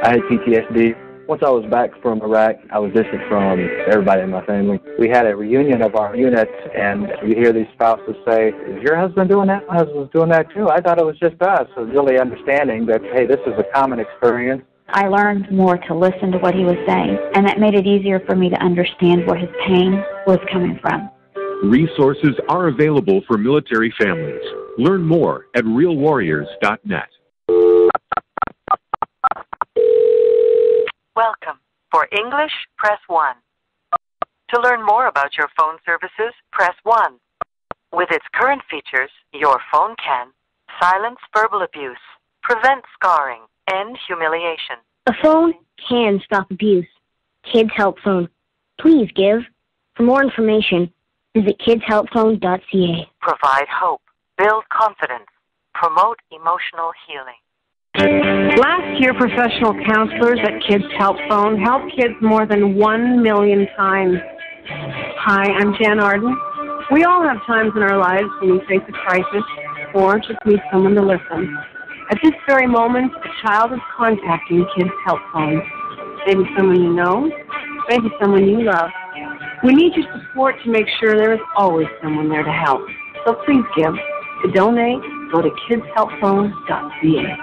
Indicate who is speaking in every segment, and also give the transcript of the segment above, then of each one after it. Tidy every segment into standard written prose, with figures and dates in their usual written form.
Speaker 1: I had PTSD. Once I was back from Iraq, I was distant from everybody in my family. We had a reunion of our units, and you hear these spouses say, "Is your husband doing that? My husband's doing that too. I thought it was just us." So really understanding that, hey, this is a common experience.
Speaker 2: I learned more to listen to what he was saying, and that made it easier for me to understand where his pain was coming from.
Speaker 3: Resources are available for military families. Learn more at realwarriors.net.
Speaker 4: Welcome. For English, press 1. To learn more about your phone services, press 1. With its current features, your phone can silence verbal abuse, prevent scarring, end humiliation.
Speaker 5: A phone can stop abuse. Kids Help Phone. Please give. For more information, visit kidshelpphone.ca.
Speaker 4: Provide hope, build confidence, promote emotional healing.
Speaker 6: Last year, professional counselors at Kids Help Phone helped kids more than 1 million times. Hi, I'm Jan Arden. We all have times in our lives when we face a crisis or just need someone to listen. At this very moment, a child is contacting Kids Help Phone. Maybe someone you know, maybe someone you love. We need your support to make sure there is always someone there to help. So please give. To donate, go to kidshelpphone.ca.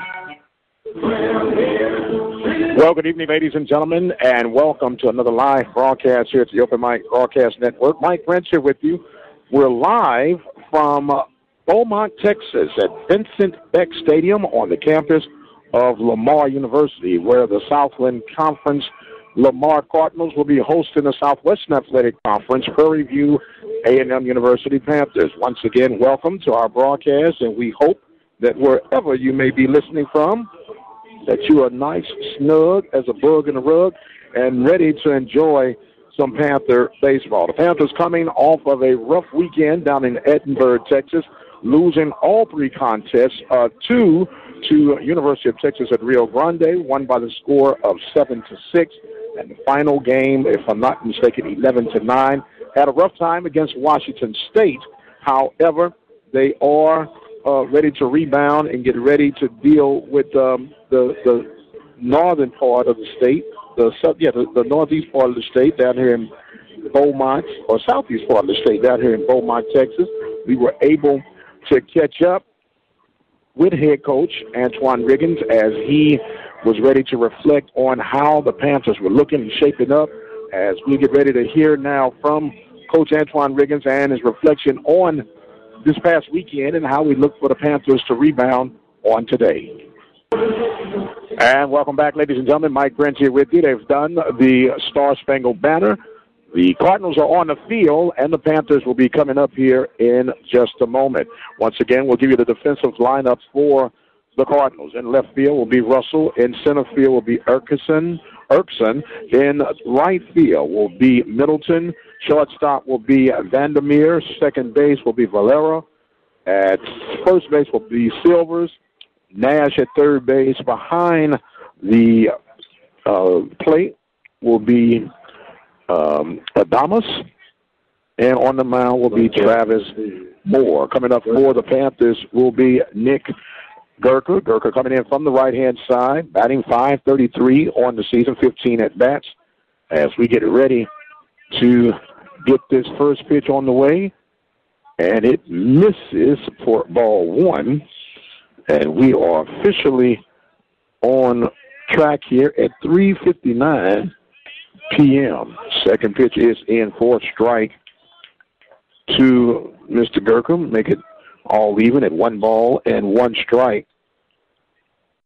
Speaker 7: Well, good evening, ladies and gentlemen, and welcome to another live broadcast here at the Open Mic Broadcast Network. Mike French here with you. We're live from Beaumont, Texas, at Vincent Beck Stadium on the campus of Lamar University, where the Southland Conference Lamar Cardinals will be hosting the Southwestern Athletic Conference Prairie View A&M University Panthers. Once again, welcome to our broadcast, and we hope that wherever you may be listening from, that you are nice, snug as a bug in a rug, and ready to enjoy some Panther baseball. The Panthers coming off of a rough weekend down in Edinburgh, Texas, losing all three contests, two to University of Texas at Rio Grande, won by the score of 7-6, and the final game, if I'm not mistaken, 11-9. Had a rough time against Washington State. However, they are ready to rebound and get ready to deal with the northern part of the state, the northeast part of the state down here in Beaumont, or southeast part of the state down here in Beaumont, Texas. We were able to catch up with head coach Antoine Riggins as he was ready to reflect on how the Panthers were looking and shaping up, as we get ready to hear now from Coach Antoine Riggins and his reflection on this past weekend and how we look for the Panthers to rebound on today. And welcome back, ladies and gentlemen. Mike Brent here with you. They've done the Star-Spangled Banner. The Cardinals are on the field, and the Panthers will be coming up here in just a moment. Once again, we'll give you the defensive lineup for the Cardinals. In left field will be Russell. In center field will be Erkson. In right field will be Middleton. Shortstop will be Vandermeer. Second base will be Valera. At first base will be Silvers. Nash at third base. Behind the plate will be Adamas. And on the mound will be Travis Moore. Coming up for the Panthers will be Nick Gurker. Gurker coming in from the right-hand side, batting .533 on the season, 15 at-bats. As we get ready to get this first pitch on the way, and it misses for ball one. And we are officially on track here at 3:59 p.m. Second pitch is in for strike to Mr. Gurker. Make it all even at 1 strike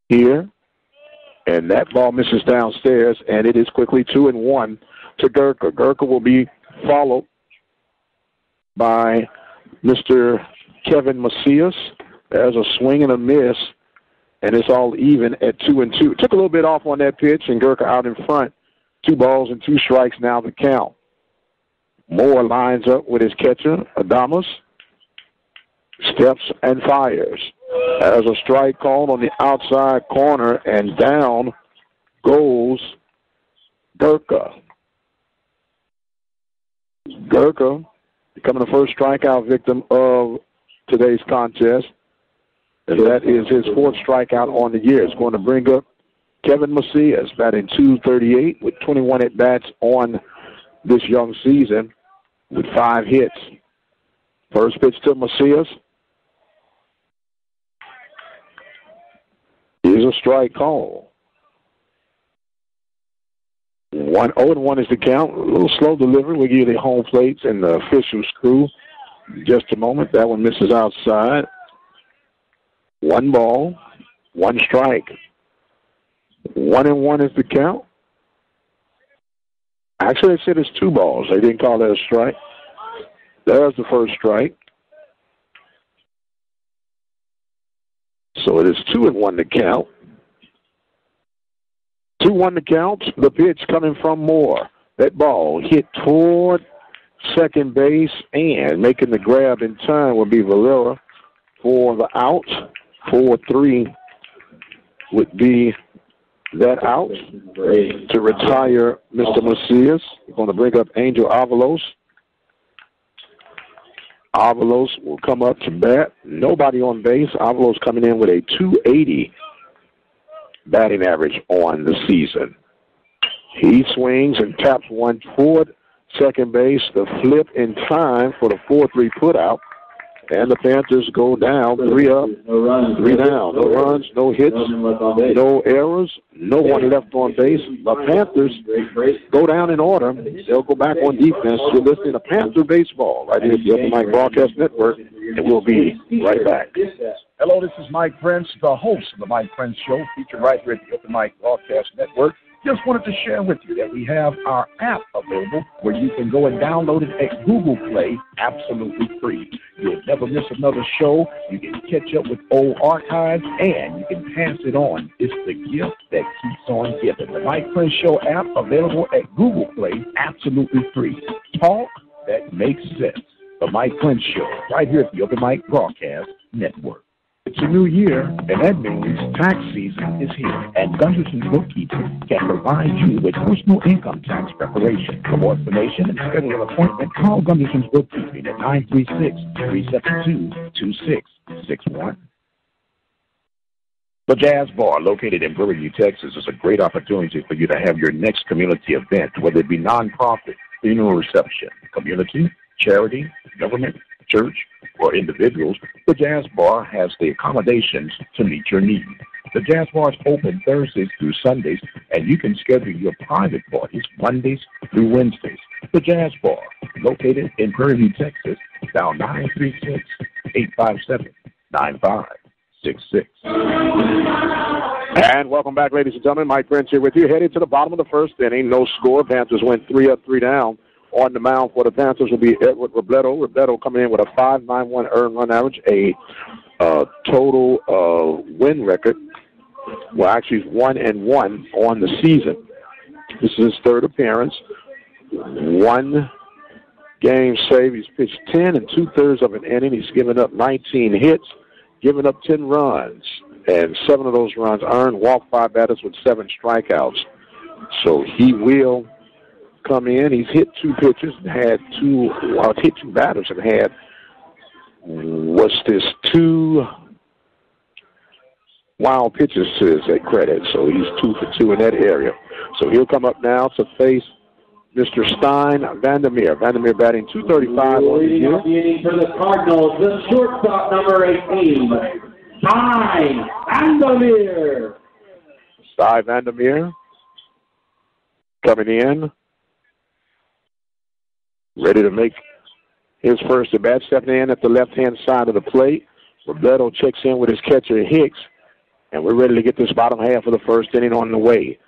Speaker 7: here. And that ball misses downstairs, and it is quickly 2-1 to Gurker. Gurker will be followed by Mr. Kevin Macias. There's a swing and a miss, and it's all even at 2-2. Took a little bit off on that pitch, and Gurker out in front. 2 balls and 2 strikes now the count. Moore lines up with his catcher, Adamas. Steps and fires. There's a strike called on the outside corner, and down goes Gurker. Gurker becoming the first strikeout victim of today's contest. And that is his 4th strikeout on the year. It's going to bring up Kevin Macias batting .238 with 21 at-bats on this young season with 5 hits. First pitch to Macias is a strike call. 0-1 is the count. A little slow delivery. We'll give you the home plates and the officials crew in just a moment. That one misses outside. 1 ball, 1 strike. 1-1 is the count. Actually, they said it's 2 balls. They didn't call that a strike. There's the first strike. So it is 2-1 to count. 2-1 to count. The pitch coming from Moore. That ball hit toward second base, and making the grab in time will be Valera for the out. 4-3 would be that out to retire Mr. Macias. We're going to bring up Angel Avalos. Avalos will come up to bat. Nobody on base. Avalos coming in with a .280 batting average on the season. He swings and taps one toward second base. The flip in time for the 4-3 putout. And the Panthers go down, 3 up, 3 down. No runs, no hits, no errors, no one left on base. The Panthers go down in order. They'll go back on defense. You're listening to Panther Baseball right here at the Open Mic Broadcast Network, and we'll be right back.
Speaker 8: Hello, this is Mike Prince, the host of the Mike Prince Show, featured right here at the Open Mic Broadcast Network. Just wanted to share with you that we have our app available where you can go and download it at Google Play absolutely free. You'll never miss another show. You can catch up with old archives, and you can pass it on. It's the gift that keeps on giving. The Mike Prince Show app available at Google Play absolutely free. Talk that makes sense. The Mike Prince Show right here at the Open Mic Broadcast Network. It's a new year, and that means tax season is here, and Gunderson's Bookkeeping can provide you with personal income tax preparation. For more information and schedule an appointment, call Gunderson's Bookkeeping at 936-372-2661. The Jazz Bar, located in Prairie View, Texas, is a great opportunity for you to have your next community event, whether it be nonprofit, funeral reception, community, charity, government, church, or individuals. The Jazz Bar has the accommodations to meet your needs. The Jazz Bar is open Thursdays through Sundays, and you can schedule your private parties Mondays through Wednesdays. The Jazz Bar, located in Prairie View, Texas, dial 936-857-9566.
Speaker 7: And welcome back, ladies and gentlemen. Mike Prince here with you. Headed to the bottom of the first inning. No score. Panthers went 3 up, 3 down. On the mound for the Panthers will be Edward Robledo. Robledo coming in with a 5.91 earned run average, a total win record. Well, actually, 1-1 on the season. This is his 3rd appearance. 1 game save. He's pitched 10 2/3 of an inning. He's given up 19 hits, given up 10 runs, and 7 of those runs earned. Walked 5 batters with 7 strikeouts. So he will come in. He's hit 2 pitches and had 2 batters and had, 2 wild pitches to his credit. So he's 2 for 2 in that area. So he'll come up now to face Mr. Stein Vandermeer. Vandermeer batting .235 on the year.
Speaker 9: For the Cardinals, the shortstop number 18, Stein Vandermeer.
Speaker 7: Stein Vandermeer coming in, ready to make his first at-bat, stepping in at the left-hand side of the plate. Robledo checks in with his catcher, Hicks, and we're ready to get this bottom half of the first inning on the way.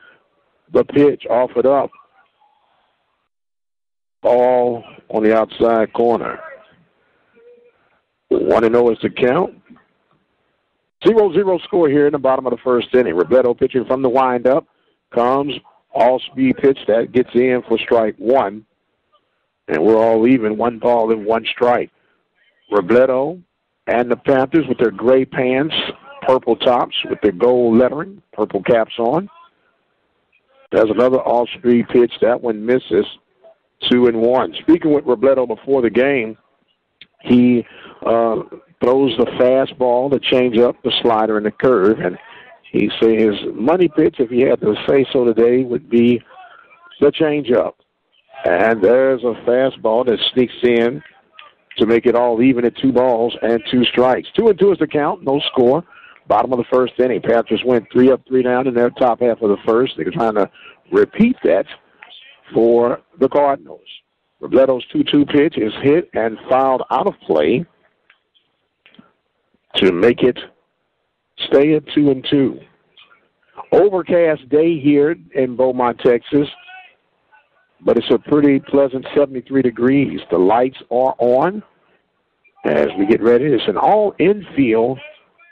Speaker 7: The pitch offered up. Ball on the outside corner. 1-0 is the count. 0-0 score here in the bottom of the first inning. Robledo pitching from the windup. Comes all-speed pitch that gets in for strike 1. And we're all even, 1 ball and 1 strike. Robledo and the Panthers with their gray pants, purple tops with their gold lettering, purple caps on. There's another off-speed pitch. That one misses. 2-1. Speaking with Robledo before the game, he throws the fastball, the changeup, the slider, and the curve, and He said his money pitch, if he had to say so today, would be the changeup. And there's a fastball that sneaks in to make it all even at 2 balls and 2 strikes. 2-2 is the count, no score. Bottom of the first inning. Panthers went 3 up, 3 down in their top half of the first. They're trying to repeat that for the Cardinals. Robledo's 2-2 pitch is hit and fouled out of play to make it stay at 2-2. Overcast day here in Beaumont, Texas, but it's a pretty pleasant 73 degrees. The lights are on as we get ready. It's an all-infield,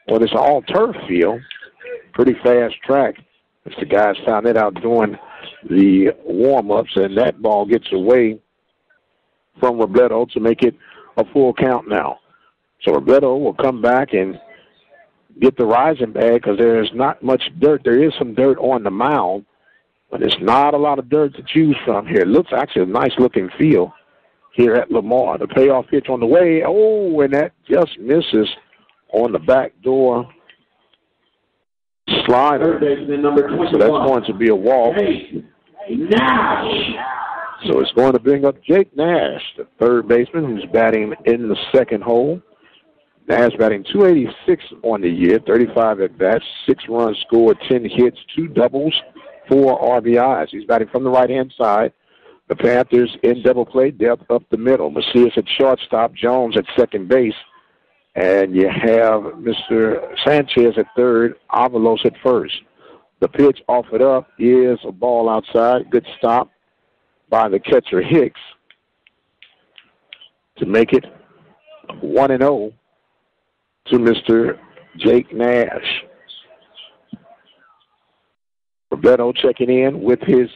Speaker 7: well, it's an all-turf field, pretty fast track. As the guys found it out doing the warm-ups, and that ball gets away from Robledo to make it a full count now. So Robledo will come back and get the rising bag because there's not much dirt. There is some dirt on the mound, but it's not a lot of dirt to choose from here. It looks actually a nice-looking field here at Lamar. The payoff pitch on the way. Oh, and that just misses on the back door slider. So that's going to be a walk. So it's going to bring up Jake Nash, the third baseman, who's batting in the second hole. Nash batting .286 on the year, 35 at-bats, 6 runs scored, 10 hits, 2 doubles, 4 RBIs. He's batting from the right-hand side. The Panthers in double play, depth up the middle. Macias at shortstop, Jones at second base. And you have Mr. Sanchez at third, Avalos at first. The pitch offered up is a ball outside. Good stop by the catcher Hicks to make it 1-0 to Mr. Jake Nash. Roberto checking in with his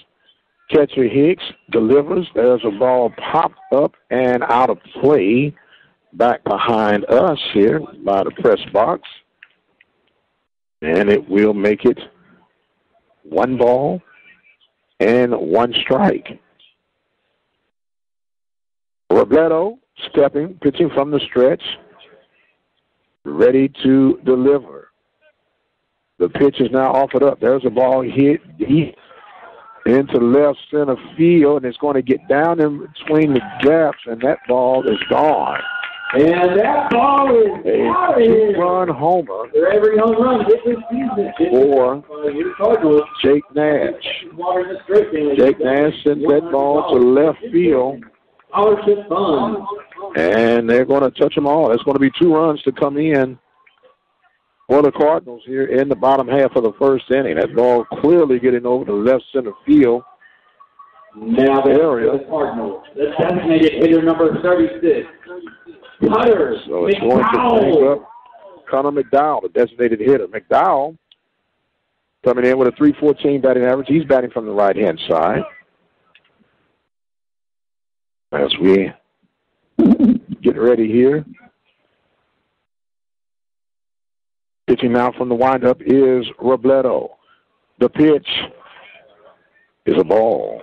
Speaker 7: catcher Hicks. Delivers. There's a ball popped up and out of play back behind us here by the press box. And it will make it 1 ball and 1 strike. Robledo stepping, pitching from the stretch, ready to deliver. The pitch is now offered up. There's a ball hit deep into left center field, and it's going to get down in between the gaps, and that ball is gone.
Speaker 9: And that ball is
Speaker 7: a 2-run homer
Speaker 9: for every home run hit this season
Speaker 7: for Jake Nash. Jake Nash sends that ball to left field. And they're going to touch them all. There's going to be 2 runs to come in for the Cardinals here in the bottom half of the first inning. That ball clearly getting over the left center field
Speaker 9: now area. The Cardinals. The designated hitter number 36. Cutter.
Speaker 7: So it's going to bring up Connor McDowell, the designated hitter. McDowell coming in with a .314 batting average. He's batting from the right-hand side. As we get ready here. Pitching now from the windup is Robledo. The pitch is a ball.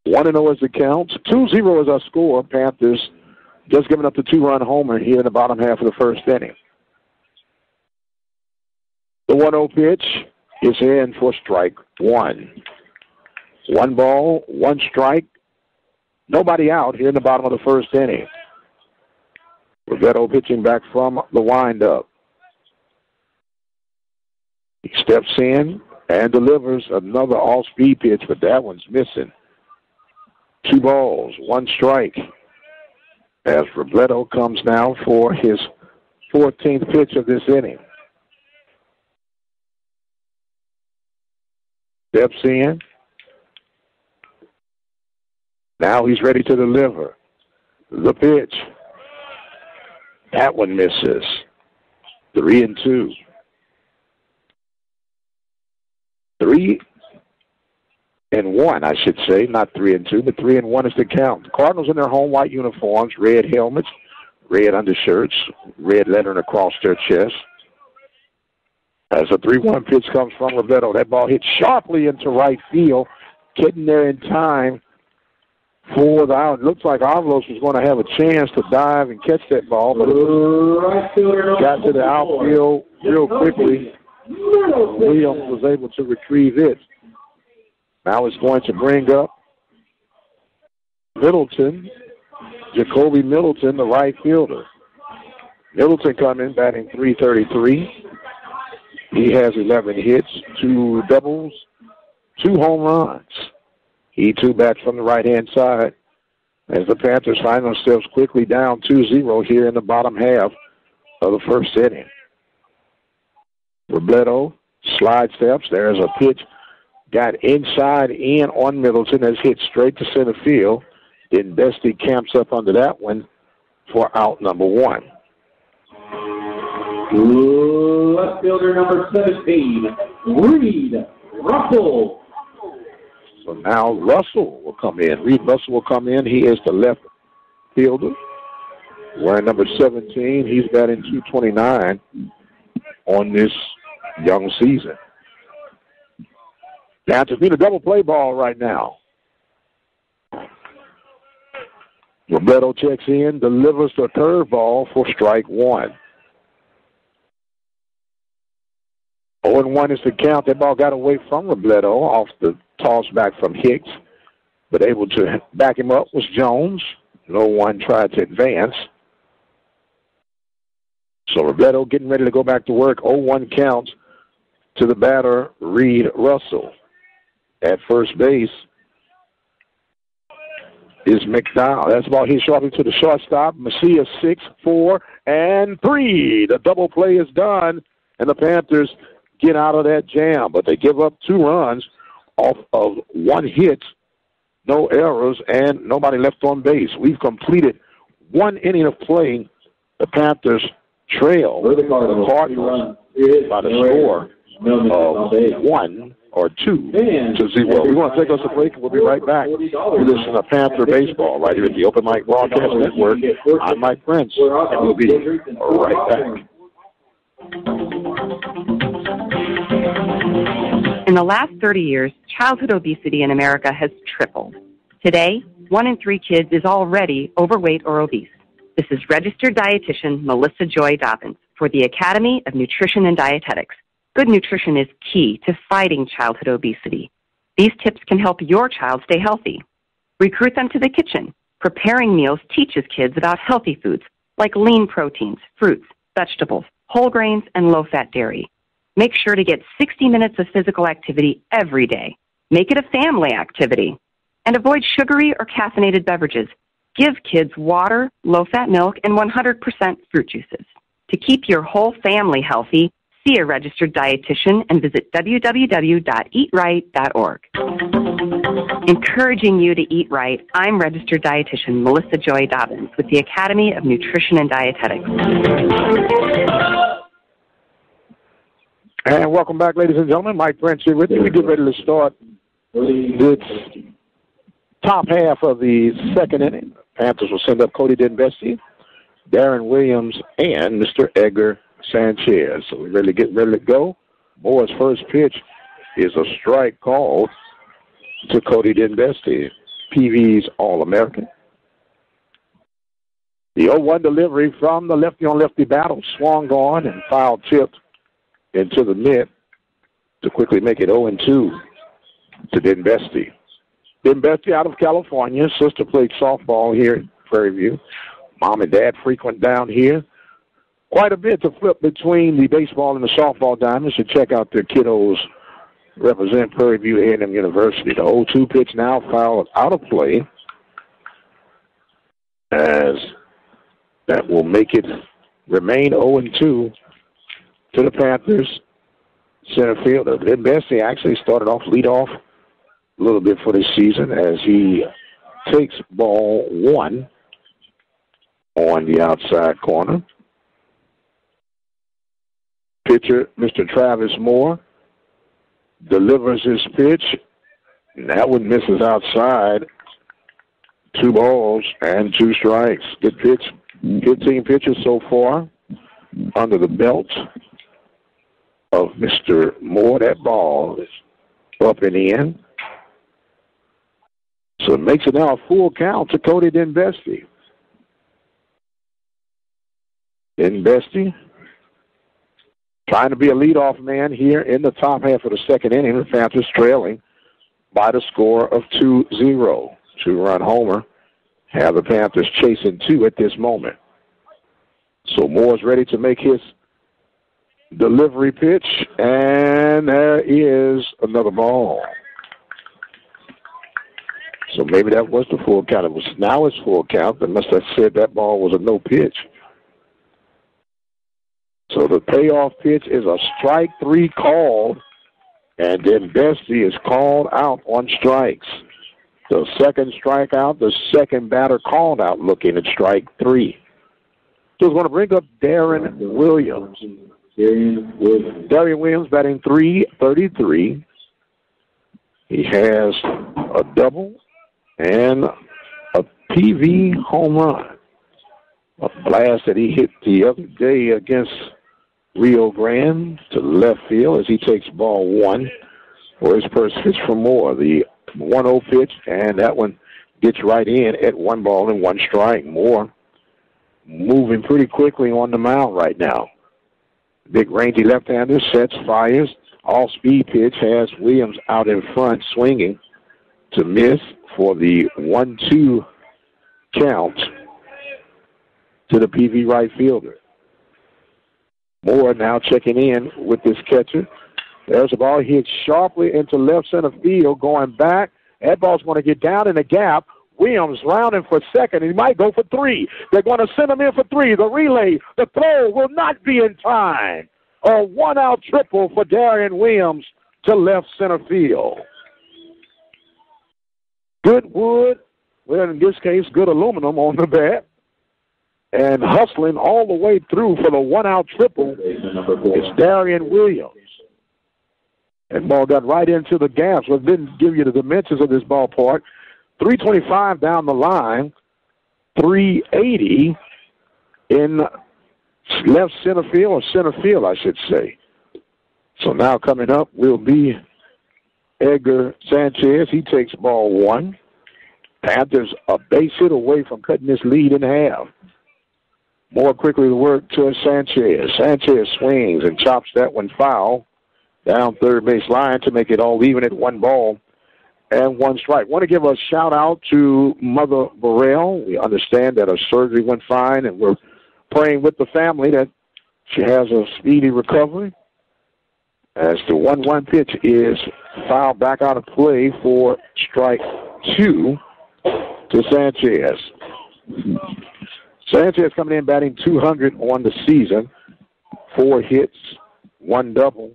Speaker 7: 1-0 is the count. 2-0 is our score. Panthers just giving up the 2-run homer here in the bottom half of the first inning. The 1-0 pitch is in for strike 1. 1 ball, 1 strike. Nobody out here in the bottom of the first inning. Robledo pitching back from the windup. He steps in and delivers another all-speed pitch, but that one's missing. 2 balls, 1 strike. As Robledo comes now for his 14th pitch of this inning. Steps in. Now he's ready to deliver. The pitch. That one misses. 3-2. 3-1, I should say. Not 3-2, but 3-1 is the count. The Cardinals in their home white uniforms, red helmets, red undershirts, red lettering across their chest. As a 3-1 pitch comes from Robledo, that ball hits sharply into right field, getting there in time for the out. It looks like Avalos was going to have a chance to dive and catch that ball, but it got to the outfield real quickly Williams was able to retrieve it. Now it's going to bring up Middleton, Jacoby Middleton, the right fielder. Middleton coming, batting .333. He has 11 hits, 2 doubles, 2 home runs. He too bats from the right-hand side as the Panthers find themselves quickly down 2-0 here in the bottom half of the first inning. Robledo slide steps. There's a pitch. Got inside in on Middleton. Has hit straight to center field. Then Bestie camps up under that one for out number 1.
Speaker 9: Left fielder number 17, Reed Russell.
Speaker 7: So now Russell will come in. Reed Russell will come in. He is the left fielder. Wearing number 17. He's batting .229 on this young season. Panthers need a double play ball right now. Roberto checks in, delivers the curveball for strike 1. 0-1 is the count. That ball got away from Robledo off the toss back from Hicks, but able to back him up was Jones. No one tried to advance. So Robledo getting ready to go back to work. 0-1 count to the batter, Reed Russell. At first base is McDowell. That's ball hit sharply to the shortstop. Macias 6, 4, and 3. The double play is done, and the Panthers get out of that jam. But they give up 2 runs off of 1 hit, no errors, and nobody left on base. We've completed 1 inning of play. The Panthers trail the Cardinals by the score of 1 or 2-0. We're going to take us a break, and we'll be right back. You listen to Panther Baseball right here at the Open Mic Broadcast Network. I'm Mike Prince, and we'll be right back.
Speaker 10: In the last 30 years, childhood obesity in America has tripled. Today, 1 in 3 kids is already overweight or obese. This is registered dietitian Melissa Joy Dobbins for the Academy of Nutrition and Dietetics. Good nutrition is key to fighting childhood obesity. These tips can help your child stay healthy. Recruit them to the kitchen. Preparing meals teaches kids about healthy foods like lean proteins, fruits, vegetables, whole grains, and low-fat dairy. Make sure to get 60 minutes of physical activity every day. Make it a family activity. And avoid sugary or caffeinated beverages. Give kids water, low-fat milk, and 100% fruit juices. To keep your whole family healthy, see a registered dietitian and visit www.eatright.org. Encouraging you to eat right, I'm registered dietitian Melissa Joy Dobbins with the Academy of Nutrition and Dietetics.
Speaker 7: And welcome back, ladies and gentlemen. Mike Prince here with you. We get ready to start this top half of the second inning. Panthers will send up Cody Denbesti, Darren Williams, and Mr. Edgar Sanchez. So we're ready to go. Moore's first pitch is a strike called to Cody Denbesti, PV's All-American. The 0-1 delivery from the lefty-on-lefty battle swung on and foul tipped into the net to quickly make it 0-2 to Denbesti. Denbesti out of California. Sister played softball here at Prairie View. Mom and dad frequent down here. Quite a bit to flip between the baseball and the softball diamonds. To check out their kiddos represent Prairie View A&M University. The 0-2 pitch now fouled out of play, as that will make it remain 0-2 to the Panthers center fielder. Denbesti actually started off leadoff a little bit for this season as he takes ball 1 on the outside corner. Pitcher, Mr. Travis Moore, delivers his pitch, and that one misses outside. 2 balls and 2 strikes. Good pitch. 15 pitches so far under the belt of Mr. Moore. That ball is up and in. So it makes it now a full count to Cody Denbesti. Denbesti Trying to be a leadoff man here in the top half of the second inning. The Panthers trailing by the score of 2-0. Two-run homer. Have the Panthers chasing 2 at this moment. So Moore's ready to make his delivery pitch, and there is another ball. So maybe that was the full count. Now it's full count. They must have said that ball was a no pitch. So the payoff pitch is a strike 3 called, and then Bessie is called out on strikes. The second strikeout, the second batter called out looking at strike 3. So it's going to bring up Darren Williams. Darren Williams batting .333. He has a double and a PV home run. A blast that he hit the other day against Rio Grande to left field as he takes ball 1 for his first pitch for Moore. The 1-0 pitch, and that one gets right in at 1 ball and 1 strike. Moore moving pretty quickly on the mound right now. Big rangy left-hander sets, fires. All-speed pitch has Williams out in front swinging to miss for the 1-2 count to the PV right fielder. Moore now checking in with this catcher. There's a ball hit sharply into left center field, going back. That ball's going to get down in the gap. Williams rounding for second. He might go for 3. They're going to send him in for 3. The relay, the throw will not be in time. A 1-out triple for Darian Williams to left center field. Good wood, well, in this case, good aluminum on the bat. And hustling all the way through for the 1-out triple is Darian Williams. That ball got right into the gaps. Well, it didn't give you the dimensions of this ballpark. 325 down the line, 380 in left center field, or center field, I should say. So now coming up will be Edgar Sanchez. He takes ball 1. Panthers a base hit away from cutting this lead in half. More quickly to work to Sanchez. Sanchez swings and chops that one foul down third base line to make it all even at 1 ball and 1 strike. Want to give a shout out to Mother Burrell. We understand that her surgery went fine, and we're praying with the family that she has a speedy recovery. As the 1-1 pitch is fouled back out of play for strike 2 to Sanchez. Sanchez coming in batting .200 on the season. 4 hits, 1 double.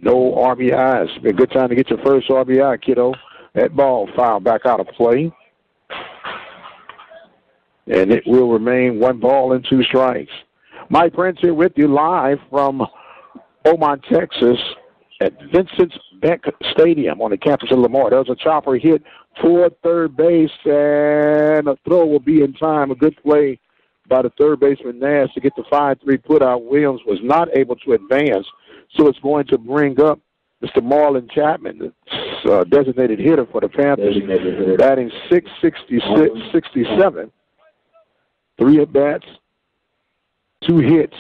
Speaker 7: No RBIs. It's been a good time to get your first RBI, kiddo. That ball fouled back out of play. And it will remain 1 ball and 2 strikes. Mike Prince here with you live from Beaumont, Texas at Vincent Beck Stadium on the campus of Lamar. There was a chopper hit toward third base, and a throw will be in time. A good play by the third baseman Nash to get the 5-3 putout. Williams was not able to advance. So it's going to bring up Mr. Marlon Chapman, the designated hitter for the Panthers, batting .667. 3 at-bats, 2 hits,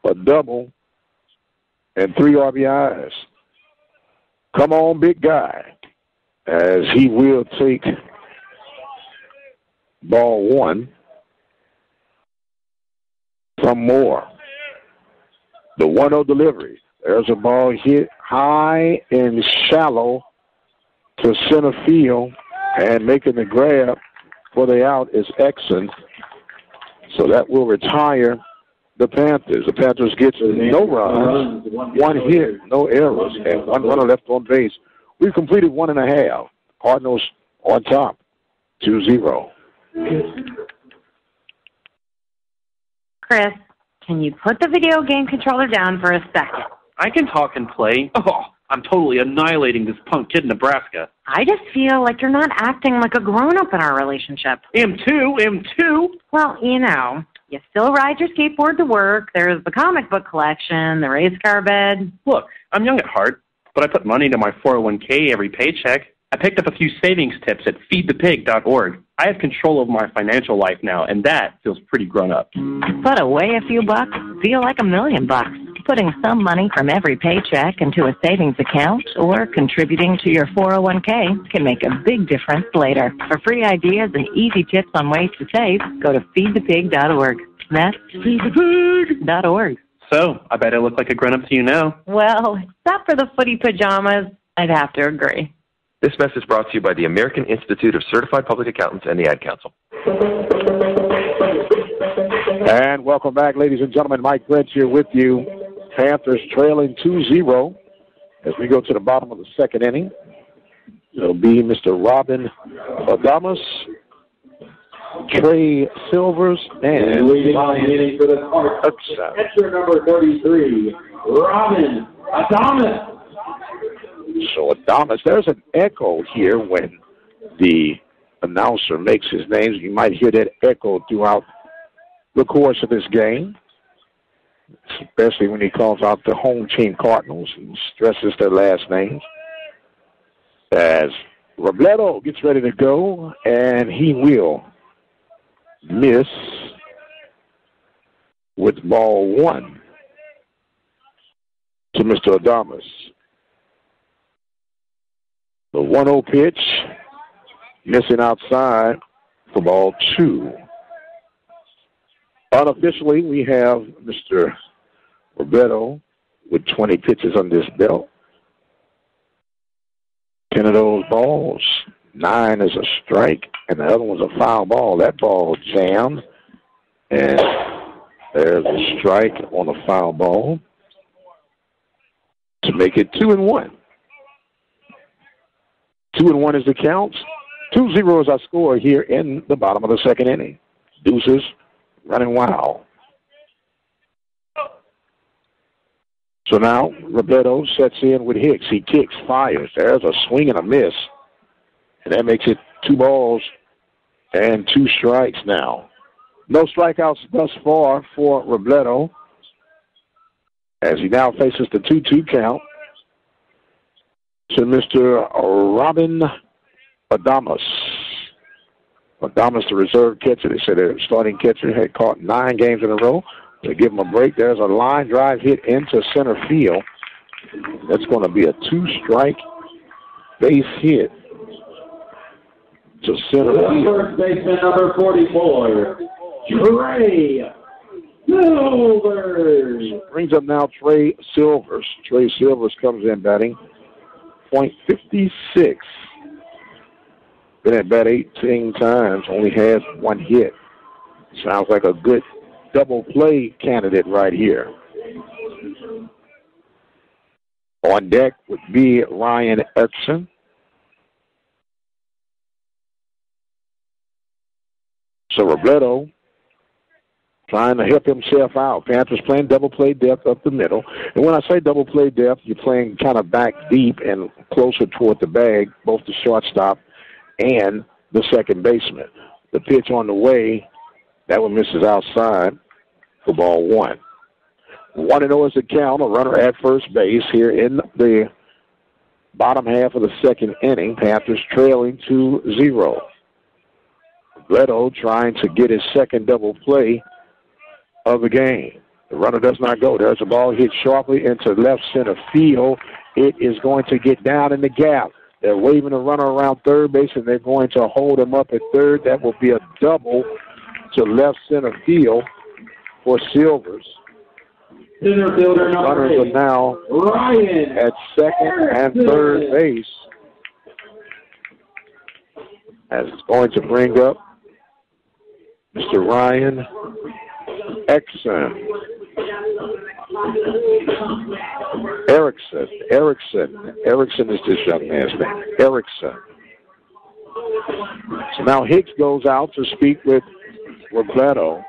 Speaker 7: a double, and 3 RBIs. Come on, big guy, as he will take ball 1 from Moore. The 1-0 delivery. There's a ball hit high and shallow to center field, and making the grab for the out is Exon. So that will retire the Panthers. The Panthers get no runs, 1 hit, no errors, and 1 runner left on base. We've completed 1.5. Cardinals on top, 2-0.
Speaker 11: Chris, can you put the video game controller down for a second?
Speaker 12: I can talk and play. Oh, I'm totally annihilating this punk kid in Nebraska.
Speaker 11: I just feel like you're not acting like a grown-up in our relationship.
Speaker 12: Am too.
Speaker 11: Well, you know, you still ride your skateboard to work. There's the comic book collection, the race car bed.
Speaker 12: Look, I'm young at heart, but I put money into my 401k every paycheck. I picked up a few savings tips at feedthepig.org. I have control over my financial life now, and that feels pretty grown up.
Speaker 11: Put away a few bucks, feel like $1 million.
Speaker 13: Putting some money from every paycheck into a savings account or contributing to your 401k can make a big difference later. For free ideas and easy tips on ways to save, go to feedthepig.org. That's feedthepig.org.
Speaker 12: So, I bet I look like a grown-up to you now.
Speaker 11: Well, except for the footy pajamas, I'd have to agree.
Speaker 14: This message brought to you by the American Institute of Certified Public Accountants and the Ad Council.
Speaker 7: And welcome back, ladies and gentlemen. Mike Brent here with you. Panthers trailing 2-0 as we go to the bottom of the second inning. It'll be Mr. Robin Adamas, Trey Silvers, and
Speaker 9: leading on the inning for the Cardinals, catcher number 33, Robin Adamas.
Speaker 7: So Adamas, there's an echo here when the announcer makes his name. You might hear that echo throughout the course of this game, especially when he calls out the home team Cardinals and stresses their last names. As Robledo gets ready to go, and he will miss with ball one to Mr. Adamas. The 1-0 pitch, missing outside for ball two. Unofficially, we have Mr. Roberto with 20 pitches on this belt. 10 of those balls, 9 is a strike, and the other one's a foul ball. That ball jammed, and there's a strike on a foul ball to make it 2-1. 2-1 is the count. 2-0 is our score here in the bottom of the second inning. Deuces running wild. So now Roberto sets in with Hicks. He kicks, fires. There's a swing and a miss. And that makes it 2 balls and 2 strikes now. No strikeouts thus far for Robledo as he now faces the 2-2 count to Mr. Robin Adamas. Adamas, the reserve catcher. They said their starting catcher had caught 9 games in a row. They give him a break. There's a line drive hit into center field. That's going to be a 2-strike base hit to center field.
Speaker 9: First baseman number 44, Trey Silvers.
Speaker 7: Brings up now Trey Silvers. Trey Silvers comes in batting .56. Been at bat 18 times, only has 1 hit. Sounds like a good double play candidate right here. On deck would be Ryan Erickson. So Robledo trying to help himself out. Panthers playing double play depth up the middle. And when I say double play depth, you're playing kind of back deep and closer toward the bag, both the shortstop and the second baseman. The pitch on the way, that one misses outside for ball one. 1-0 is the count, a runner at first base here in the bottom half of the second inning. Panthers trailing 2-0. Leto trying to get his second double play of the game. The runner does not go. There's a ball hit sharply into left center field. It is going to get down in the gap. They're waving a runner around third base, and they're going to hold him up at third. That will be a double to left center field for Silvers.
Speaker 9: Center fielder number
Speaker 7: Runners
Speaker 9: 8,
Speaker 7: are now
Speaker 9: Ryan
Speaker 7: at second and third base. As it's going to bring up Mr. Ryan Erickson. Erickson is this young man's name. Erickson. So now Hicks goes out to speak with Robledo.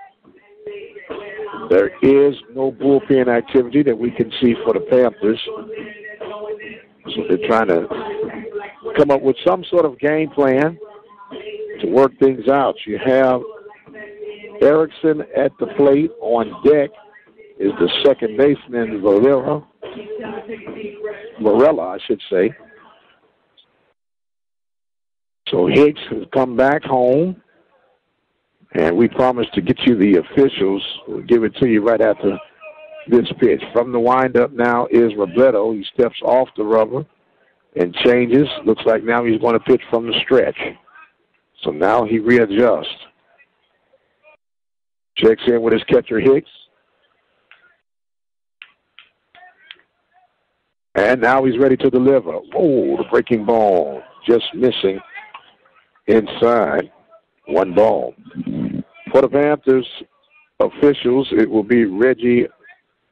Speaker 7: There is no bullpen activity that we can see for the Panthers. So they're trying to come up with some sort of game plan to work things out. You have Erickson at the plate. On deck is the second baseman, Varela, I should say. So Hicks has come back home, and we promised to get you the officials. We'll give it to you right after this pitch. From the windup now is Robledo. He steps off the rubber and changes. Looks like now he's going to pitch from the stretch. So now he readjusts. Checks in with his catcher, Hicks. And now he's ready to deliver. Oh, the breaking ball just missing inside. 1 ball. For the Panthers officials, it will be Reggie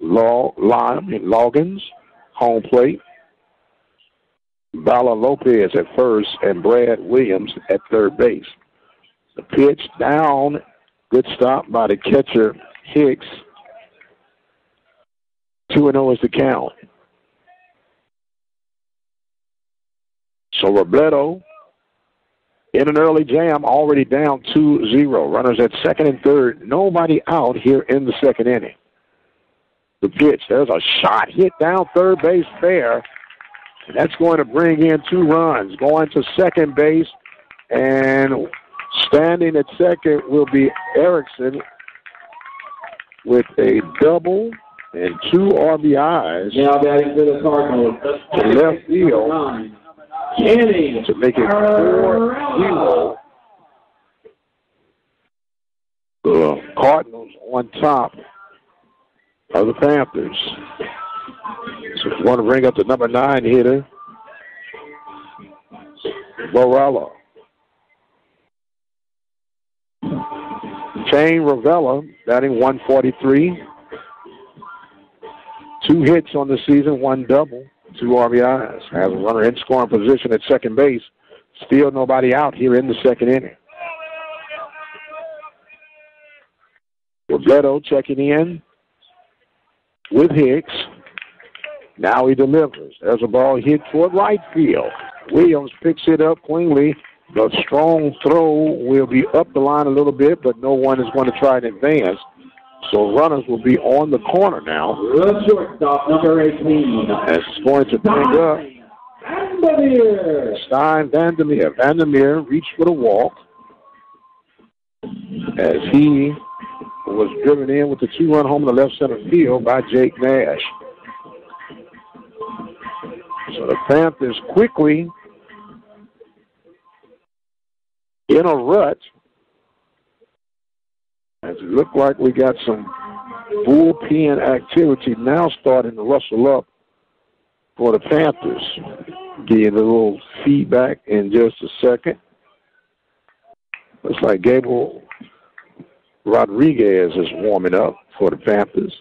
Speaker 7: Loggins, home plate. Bala Lopez at first and Brad Williams at third base. The pitch down. Good stop by the catcher, Hicks. 2-0 is the count. So Robledo in an early jam, already down 2-0. Runners at second and third. Nobody out here in the second inning. The pitch. There's a shot hit down third base fair. And that's going to bring in 2 runs. Going to second base. And standing at second will be Erickson with a double and 2 RBIs.
Speaker 9: Now batting for the Cardinals.
Speaker 7: To left field. To make it 4-0. The Cardinals on top of the Panthers. So if you want to bring up the number 9 hitter, Varela. Shane Ravella batting 143. 2 hits on the season, 1 double. 2 RBIs. Has a runner in scoring position at second base. Still nobody out here in the second inning. Robledo checking in with Hicks. Now he delivers. There's a ball hit toward right field. Williams picks it up cleanly. The strong throw will be up the line a little bit, but no one is going to try and advance. So runners will be on the corner now.
Speaker 9: The shortstop, number 18.
Speaker 7: That's going to bring up Stein Vandermeer. Vandermeer reached for the walk as he was driven in with the 2-run home in the left center field by Jake Nash. So the Panthers quickly in a rut. As it looked like we got some bullpen activity now starting to rustle up for the Panthers. Give you a little feedback in just a second. Looks like Gabriel Rodriguez is warming up for the Panthers.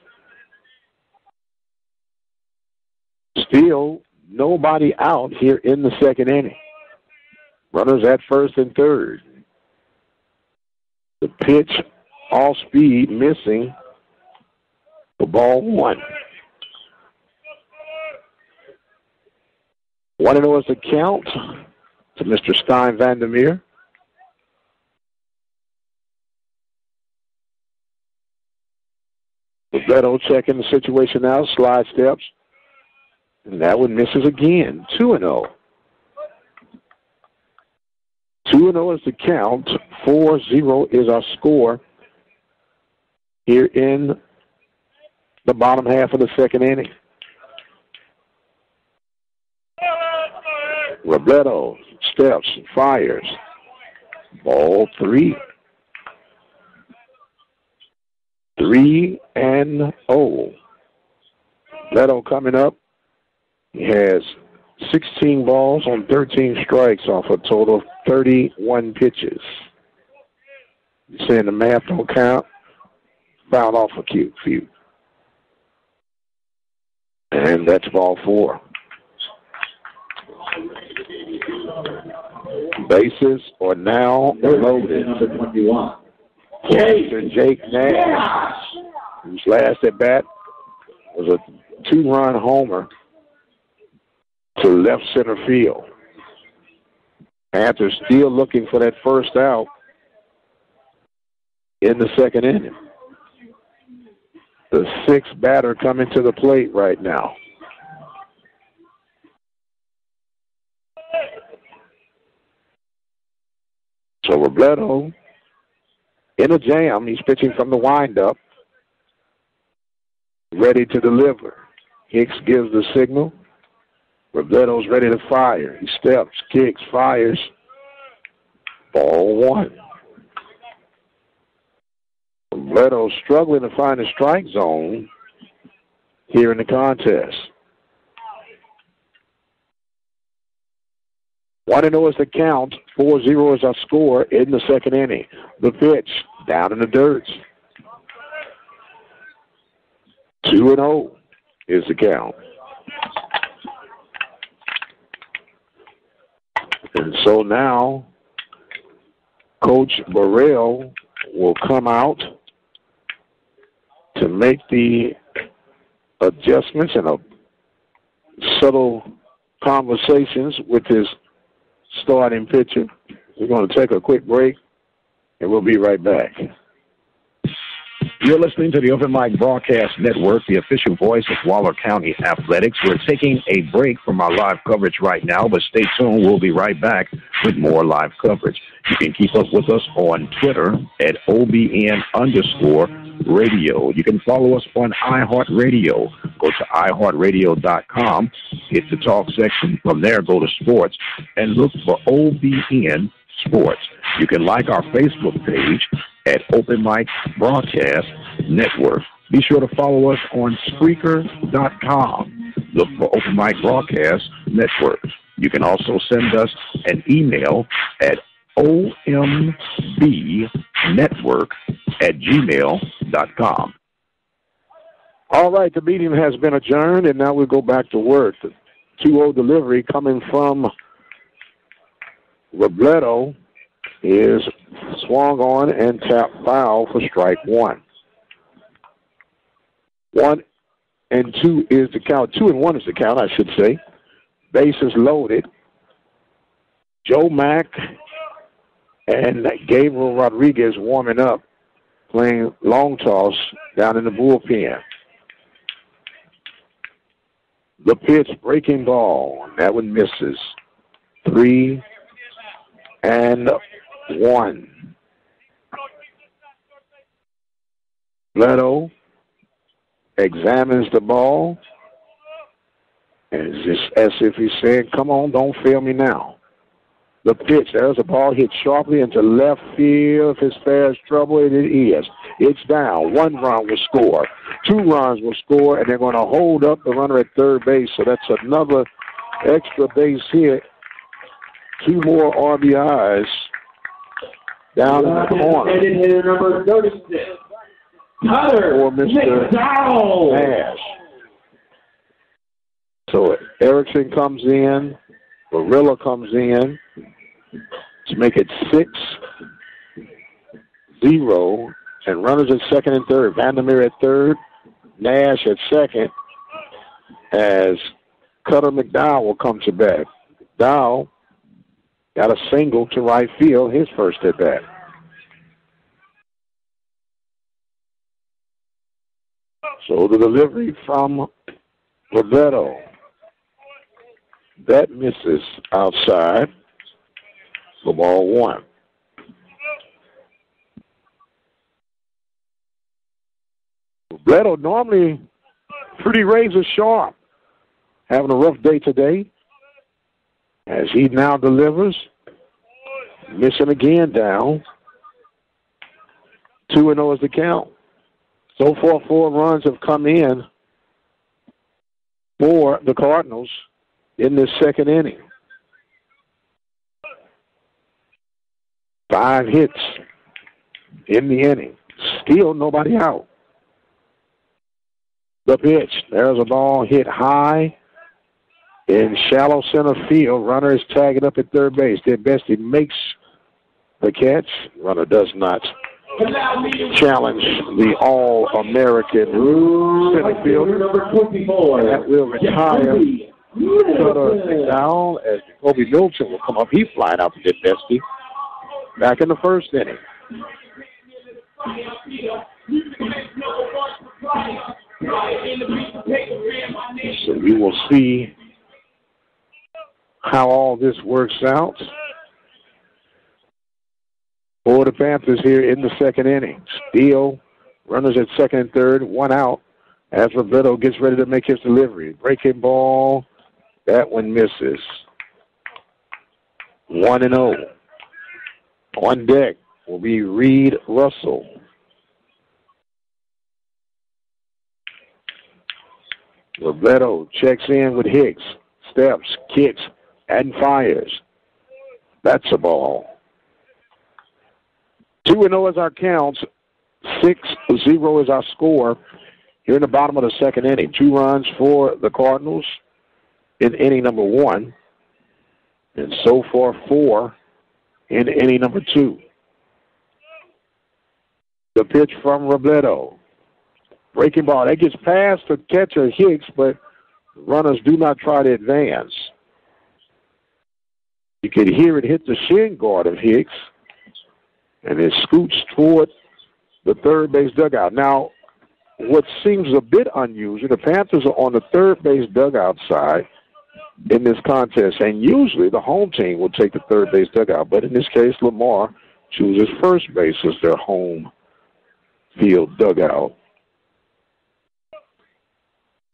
Speaker 7: Still nobody out here in the second inning. Runners at first and third. The pitch off speed, missing for ball 1. 1-0 is the count to Mr. Stein Vandermeer. Beto checking the situation now, slide steps. And that one misses again. 2-0. 2-0 is the count. 4-0 is our score here in the bottom half of the second inning. Robledo steps, fires. Ball 3. 3-0. Robledo coming up. He has 16 balls on 13 strikes off a total of 31 pitches. You're saying the math don't count? Fouled off a few. And that's ball 4. Bases are now loaded. Jake Nash, whose last at bat was a 2-run homer to left center field. Panthers still looking for that first out in the second inning. The 6th batter coming to the plate right now. So Robledo in a jam. He's pitching from the windup. ready to deliver. Hicks gives the signal. Roberto's ready to fire. He steps, kicks, fires. Ball one. Roberto struggling to find a strike zone here in the contest. 1-0 is the count. 4-0 is our score in the second inning. The pitch down in the dirt. 2-0 is the count. And so now Coach Burrell will come out to make the adjustments and subtle conversations with his starting pitcher. We're going to take a quick break, and we'll be right back.
Speaker 8: You're listening to the Open Mic Broadcast Network, the official voice of Waller County Athletics. We're taking a break from our live coverage right now, but stay tuned. We'll be right back with more live coverage. You can keep up with us on Twitter at OBN_radio. You can follow us on iHeartRadio. Go to iHeartRadio.com, hit the talk section. From there, go to sports and look for OBN Sports. You can like our Facebook page at Open Mic Broadcast Network. Be sure to follow us on Spreaker.com. Look for Open Mic Broadcast Network. You can also send us an email at ombnetwork@gmail.com.
Speaker 7: All right, the meeting has been adjourned, and now we'll go back to work. The 2-0 delivery coming from Robledo is swung on and tapped foul for strike one. 1-2 is the count. 2-1 is the count, I should say. Bases loaded. Joe Mack and Gabriel Rodriguez warming up, playing long toss down in the bullpen. The pitch, breaking ball. That one misses. 3-1. Leto examines the ball, and it's just as if he's saying, come on, don't fail me now. The pitch, there's a ball hit sharply into left field. If it's fair as trouble, it is. It's down. 1 run will score. 2 runs will score, and they're going to hold up the runner at third base. So that's another extra base hit. 2 more RBIs down in the corner.
Speaker 9: Hitter number 36.
Speaker 7: For Mr. Nash. So Erickson comes in. Barilla comes in to make it 6-0, and runners at second and third. Vandermeer at third, Nash at second, as Cutter McDowell will come to bat. McDowell got a single to right field, his first at bat. So the delivery from Roberto. That misses outside for ball one. Roberto normally pretty razor sharp. Having a rough day today as he now delivers. Missing again down. 2-0 is the count. So far, 4 runs have come in for the Cardinals in this second inning. 5 hits in the inning. Still nobody out. The pitch. There's a ball hit high in shallow center field. Runner is tagging up at third base. At best, he makes the catch. Runner does not challenge the All-American center fielder. That will retire Cutter McDowell as Jacoby Milton will come up. He's flying out to get Bestie. Back in the first inning. So we will see how all this works out for the Panthers here in the second inning. Steele, runners at second and third, 1 out. as Roberto gets ready to make his delivery. Breaking ball. That one misses. 1-0. On deck will be Reed Russell. Roberto checks in with Hicks. Steps, kicks, and fires. That's a ball. 2-0 is our count. 6-0 is our score. Here in the bottom of the second inning. 2 runs for the Cardinals in inning number 1. And so far 4 in inning number 2. The pitch from Robledo. Breaking ball. That gets past the catcher Hicks, but runners do not try to advance. You can hear it hit the shin guard of Hicks, and it scoots toward the third base dugout. Now, what seems a bit unusual, the Panthers are on the third base dugout side in this contest, and usually the home team will take the third base dugout, but in this case, Lamar chooses first base as their home field dugout.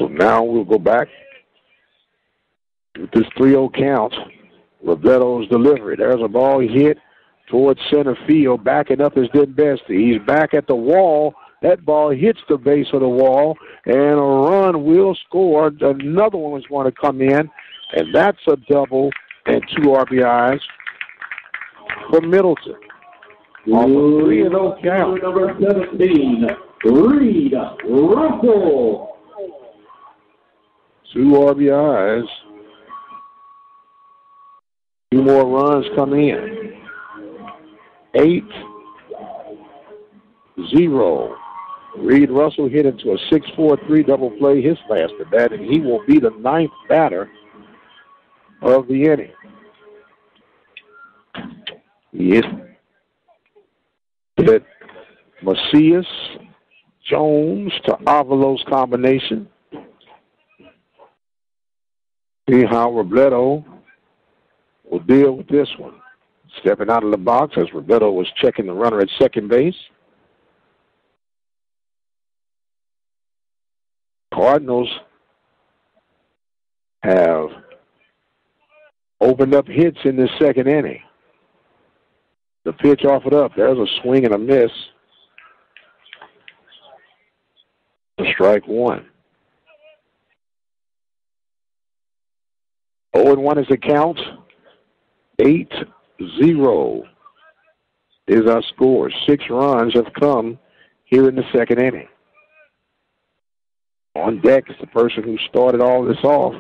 Speaker 7: So now we'll go back with this 3-0 count. Roberto's delivery. There's a ball hit towards center field, backing up is Denbesti. He's back at the wall. That ball hits the base of the wall, and a run will score. Another one is going to come in, and that's a double and 2 RBIs for Middleton. On the 3-0 count.
Speaker 9: Number 17, Reed Russell.
Speaker 7: 2 RBIs. 2 more runs come in. 8-0. Reed Russell hit into a 6-4-3 double play his last at bat, and he will be the 9th batter of the inning. He hit that Macias, Jones to Avalos combination. See how Robledo will deal with this one. Stepping out of the box as Roberto was checking the runner at second base. Cardinals have opened up hits in this second inning. The pitch offered up. There's a swing and a miss. Strike 1. 0-1 is the count. 8-0 is our score. 6 runs have come here in the second inning. On deck is the person who started all this off,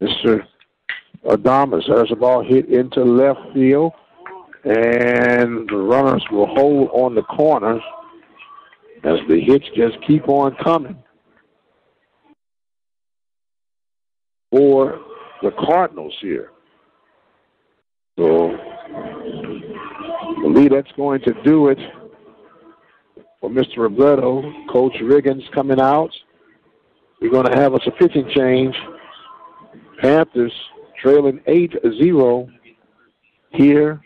Speaker 7: Mr. Adamas. There's a ball hit into left field, and the runners will hold on the corners as the hits just keep on coming for the Cardinals here. So I believe that's going to do it for Mr. Robledo. Coach Riggins coming out. We're going to have us a pitching change. Panthers trailing 8-0 here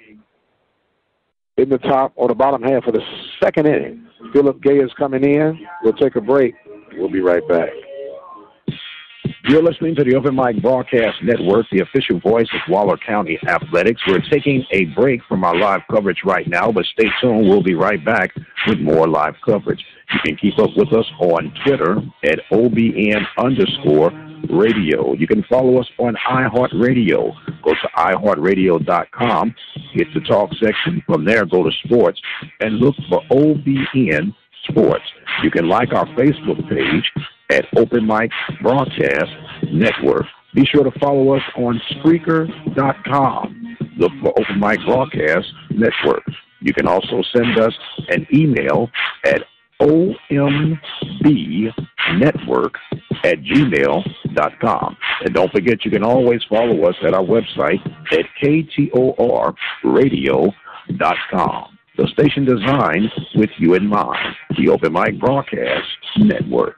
Speaker 7: in the top or the bottom half of the second inning. Philip Gay is coming in. We'll take a break. We'll be right back.
Speaker 8: You're listening to the Open Mic Broadcast Network, the official voice of Waller County Athletics. We're taking a break from our live coverage right now, but stay tuned. We'll be right back with more live coverage. You can keep up with us on Twitter at OBN_radio. You can follow us on iHeartRadio. Go to iHeartRadio.com, hit the talk section. From there, go to sports and look for OBN Sports. You can like our Facebook page at Open Mic Broadcast Network. Be sure to follow us on Spreaker.com. Look for Open Mic Broadcast Network. You can also send us an email at ombnetwork@gmail.com. And don't forget, you can always follow us at our website at KTORradio.com. The station designed with you in mind, the Open Mic Broadcast Network.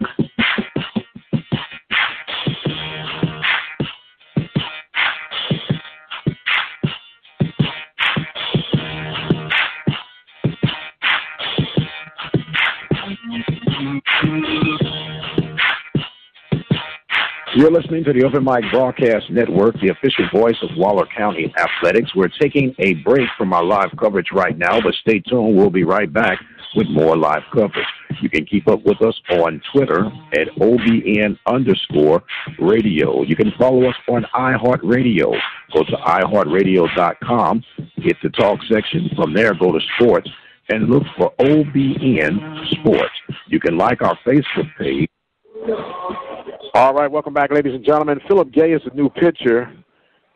Speaker 8: You're listening to the Open Mic Broadcast Network, the official voice of Waller County Athletics. We're taking a break from our live coverage right now, but stay tuned. We'll be right back with more live coverage. You can keep up with us on Twitter at OBN_radio. You can follow us on iHeartRadio. Go to iHeartRadio.com, hit the talk section. From there, go to sports and look for OBN Sports. You can like our Facebook page.
Speaker 7: All right, welcome back, ladies and gentlemen. Philip Gay is the new pitcher.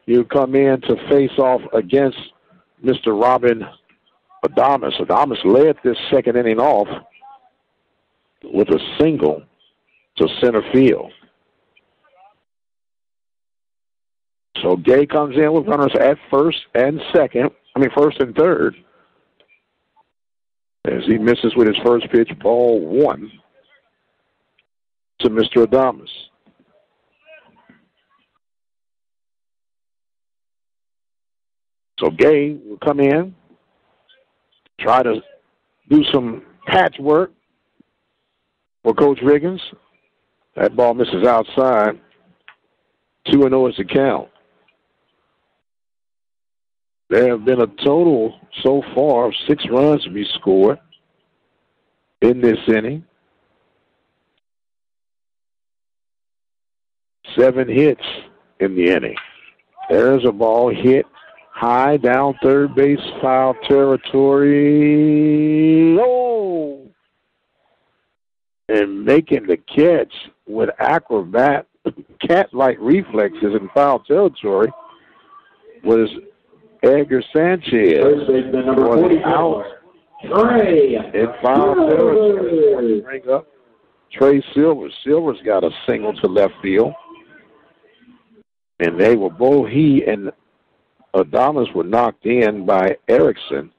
Speaker 7: He'll come in to face off against Mr. Robin Adames. Adames led this second inning off with a single to center field. So Gay comes in with runners at first and third. As he misses with his first pitch, ball one to Mr. Adames. So Gay will come in, try to do some patchwork for Coach Riggins. That ball misses outside. 2-0 is the count. There have been a total so far of 6 runs to be scored in this inning. 7 hits in the inning. There's a ball hit high down third base, foul territory. Oh! And making the catch with cat-like reflexes in foul territory was Edgar Sanchez.
Speaker 9: First baseman number 44.
Speaker 7: Out
Speaker 9: Trey.
Speaker 7: in foul territory. Bring up Trey Silvers. Silvers got a single to left field. And he and Adames were knocked in by Erickson.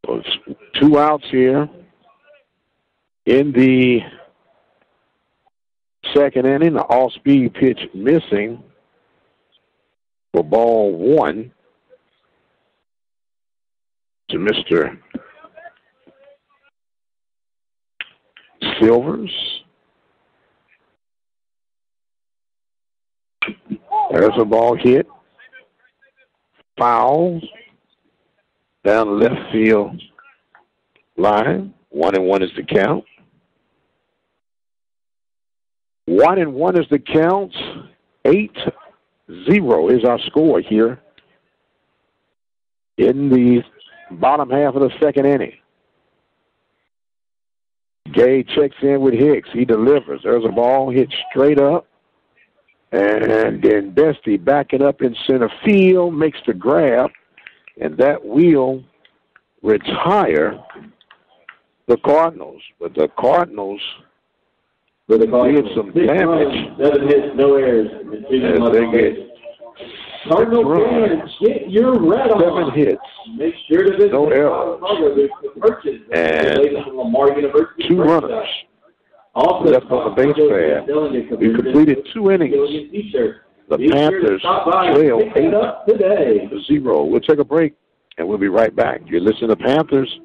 Speaker 7: So it's 2 outs here in the second inning. The off-speed pitch missing for ball one to Mr. Silvers. There's a ball hit. Foul down the left field line. 1-1 is the count. 1-1 is the count. 8-0 is our score here in the bottom half of the second inning. Gay checks in with Hicks. He delivers. There's a ball hit straight up. And then Bestie backing up in center field, makes the grab, and that will retire the Cardinals. But the Cardinals did some damage.
Speaker 9: 7 hits, no errors.
Speaker 7: As they get
Speaker 9: Cardinal fans, get your red on.
Speaker 7: 7 hits,
Speaker 9: Make sure to visit
Speaker 7: no errors, and 2 runners.
Speaker 9: Also,
Speaker 7: left on the base pad. We completed 2 innings. The Panthers trail 8-0. We'll take a break, and we'll be right back. You're listening to Panthers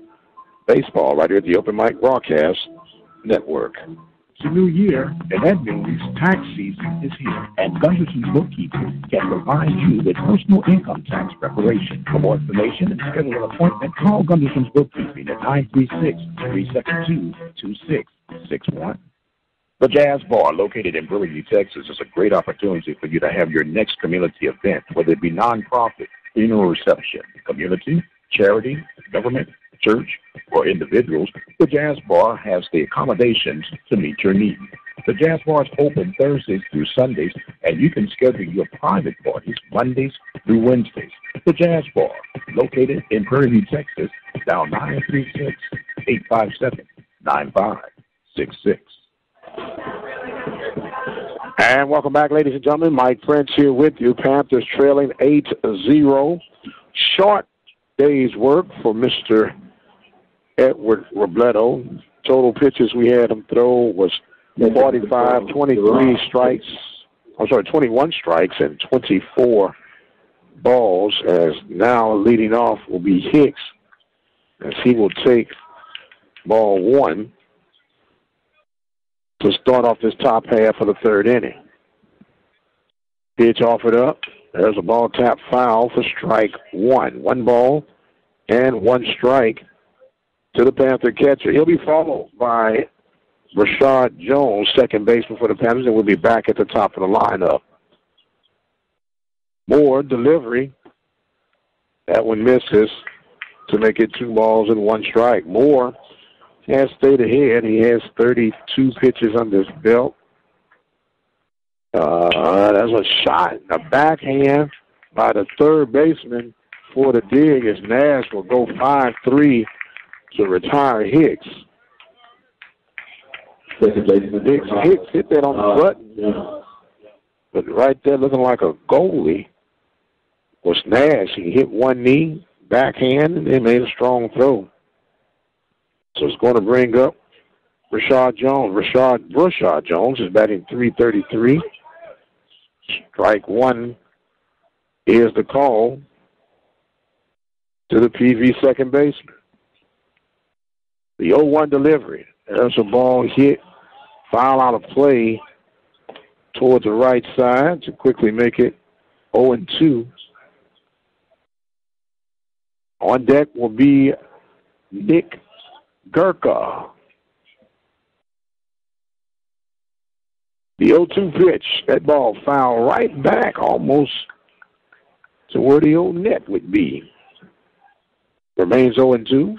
Speaker 7: baseball right here at the Open Mic Broadcast Network.
Speaker 8: It's a new year, and that means tax season is here. And Gunderson's Bookkeeping can provide you with personal income tax preparation. For more information and schedule an appointment, call Gunderson's Bookkeeping at 936-372-2661. The Jazz Bar, located in Prairie View, Texas, is a great opportunity for you to have your next community event, whether it be nonprofit, funeral reception, community, charity, government, church, or individuals. The Jazz Bar has the accommodations to meet your needs. The Jazz Bar is open Thursdays through Sundays, and you can schedule your private parties Mondays through Wednesdays. The Jazz Bar, located in Prairie View, Texas, dial 936-857-9566.
Speaker 7: And welcome back, ladies and gentlemen. Mike Prince here with you. Panthers trailing 8-0. Short day's work for Mr. Edward Robledo. Total pitches we had him throw was 45, 21 strikes and 24 balls, as now leading off will be Hicks, as he will take ball one to start off this top half of the third inning. Pitch offered up. There's a ball tap foul for strike one. 1 ball and 1 strike to the Panther catcher. He'll be followed by Rashad Jones, second baseman for the Panthers, and will be back at the top of the lineup. Moore, delivery. That one misses to make it 2 balls and 1 strike. Moore has stayed ahead. He has 32 pitches under his belt. That's a shot, a backhand by the third baseman for the dig as Nash will go 5-3 to retire Hicks. Hicks hit that on the button. But right there looking like a goalie was Nash. He hit one knee, backhand, and then made a strong throw. So it's going to bring up Rashad Jones. Rashad Jones is batting .333. Strike one is the call to the PV second baseman. The 0-1 delivery. There's a ball hit, foul out of play towards the right side to quickly make it 0-2. On deck will be Nick Gurka. The 0-2 pitch, that ball fouled right back almost to where the old net would be. Remains 0-2.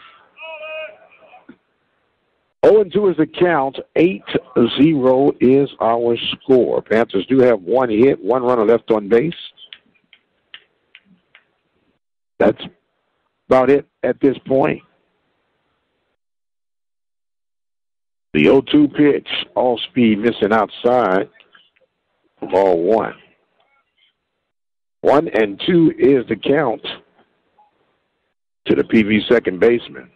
Speaker 7: 0-2 is the count. 8-0 is our score. Panthers do have 1 hit, 1 runner left on base. That's about it at this point. The 0-2 pitch, all speed missing outside. Ball 1. 1-2 is the count to the PV second baseman.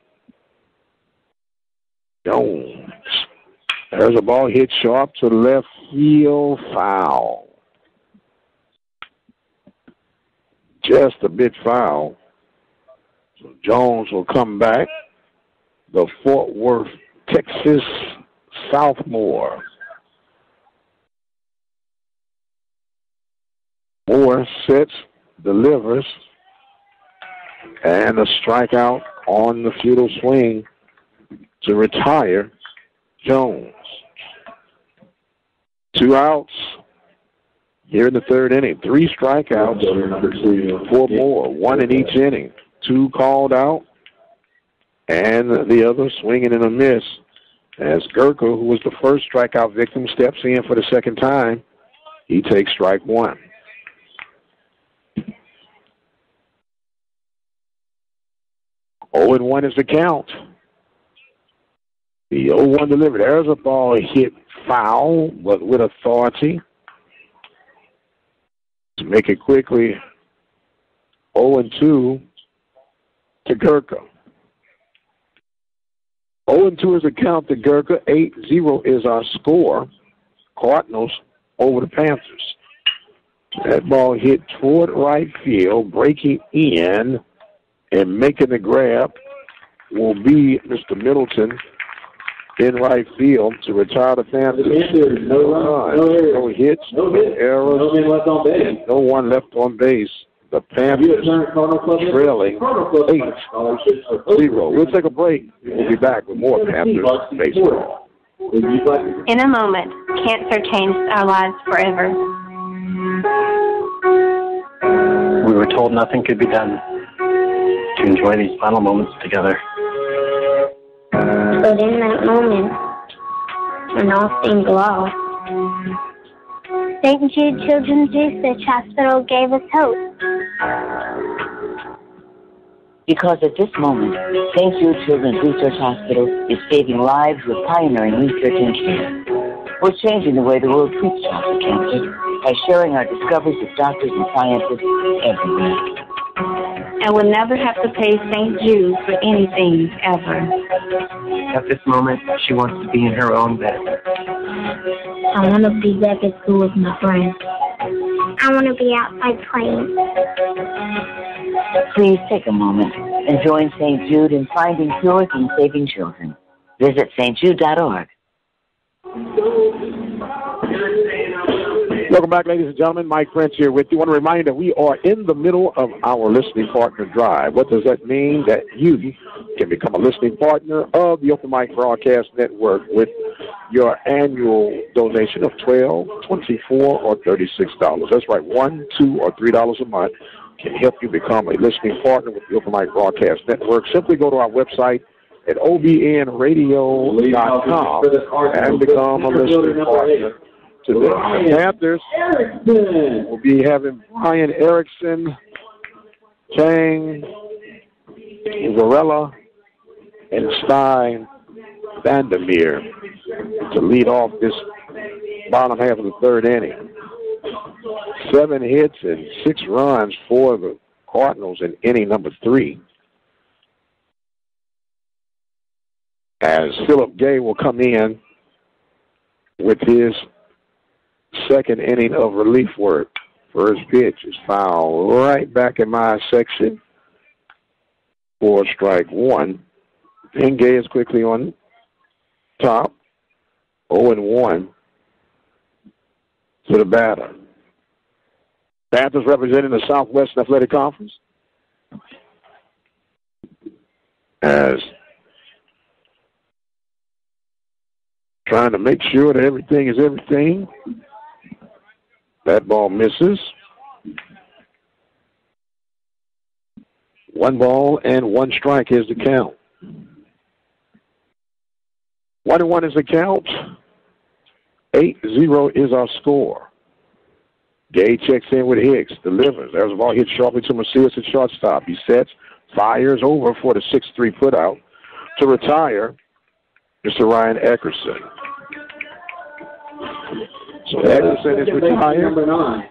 Speaker 7: Jones. There's a ball hit sharp to the left field, foul. Just a bit foul. So Jones will come back. The Fort Worth, Texas sophomore. Moore sits, delivers, and a strikeout on the futile swing to retire Jones. 2 outs here in the third inning. 3 strikeouts for Moore, 1 in each inning. 2 called out, and the other swinging and a miss as Gurka, who was the first strikeout victim, steps in for the second time. He takes strike 1. Oh, and 1 is the count. The 0-1 delivery. There's a ball hit foul, but with authority. To make it quickly, 0-2 to Gurka. 0-2 is the count to Gurka. 8-0 is our score. Cardinals over the Panthers. That ball hit toward right field, breaking in and making the grab will be Mr. Middleton in right field to retire the Panthers. No hits, no errors, no one left on base. The Panthers trailing 8-0. We'll take a break. We'll be back with more Panthers baseball.
Speaker 2: In a moment, cancer changed our lives forever.
Speaker 15: We were told nothing could be done to enjoy these final moments together.
Speaker 5: But in that moment, when all seemed lost, St. Jude Children's Research Hospital gave us hope.
Speaker 16: Because at this moment, St. Jude Children's Research Hospital is saving lives with pioneering research and care. We're changing the way the world treats childhood cancer by sharing our discoveries with doctors and scientists everywhere.
Speaker 2: And we'll never have to pay St. Jude for anything, ever.
Speaker 15: At this moment, she wants to be in her own bed.
Speaker 5: I want to be back at school with my friends. I want to be outside playing.
Speaker 16: Please take a moment and join St. Jude in finding cures and saving children. Visit stjude.org.
Speaker 7: Welcome back, ladies and gentlemen. Mike Prince here with you. I want to remind you that we are in the middle of our listening partner drive. What does that mean? That you can become a listening partner of the Open Mic Broadcast Network with your annual donation of $12, $24, or $36. That's right, $1, $2, or $3 a month can help you become a listening partner with the Open Mic Broadcast Network. Simply go to our website at OBN-Radio.com and become a listening partner. Today, the Panthers will be having Brian Erickson, Chang, Varela, and Stein Vandermeer to lead off this bottom half of the third inning. 7 hits and 6 runs for the Cardinals in inning number 3. As Philip Gay will come in with his second inning of relief work. First pitch is fouled right back in my section for strike 1. And Gay is quickly on top. 0-1 to the batter. Panthers representing the Southwestern Athletic Conference. As trying to make sure that everything is everything. That ball misses. 1 ball and 1 strike is the count. 1-1 is the count. 8-0 is our score. Gay checks in with Hicks, delivers. There's a ball hit sharply to Macias at shortstop. He sets, fires over for the 6-3 putout to retire Mr. Ryan Eckerson. So Eckerson is retired.
Speaker 9: Number 9,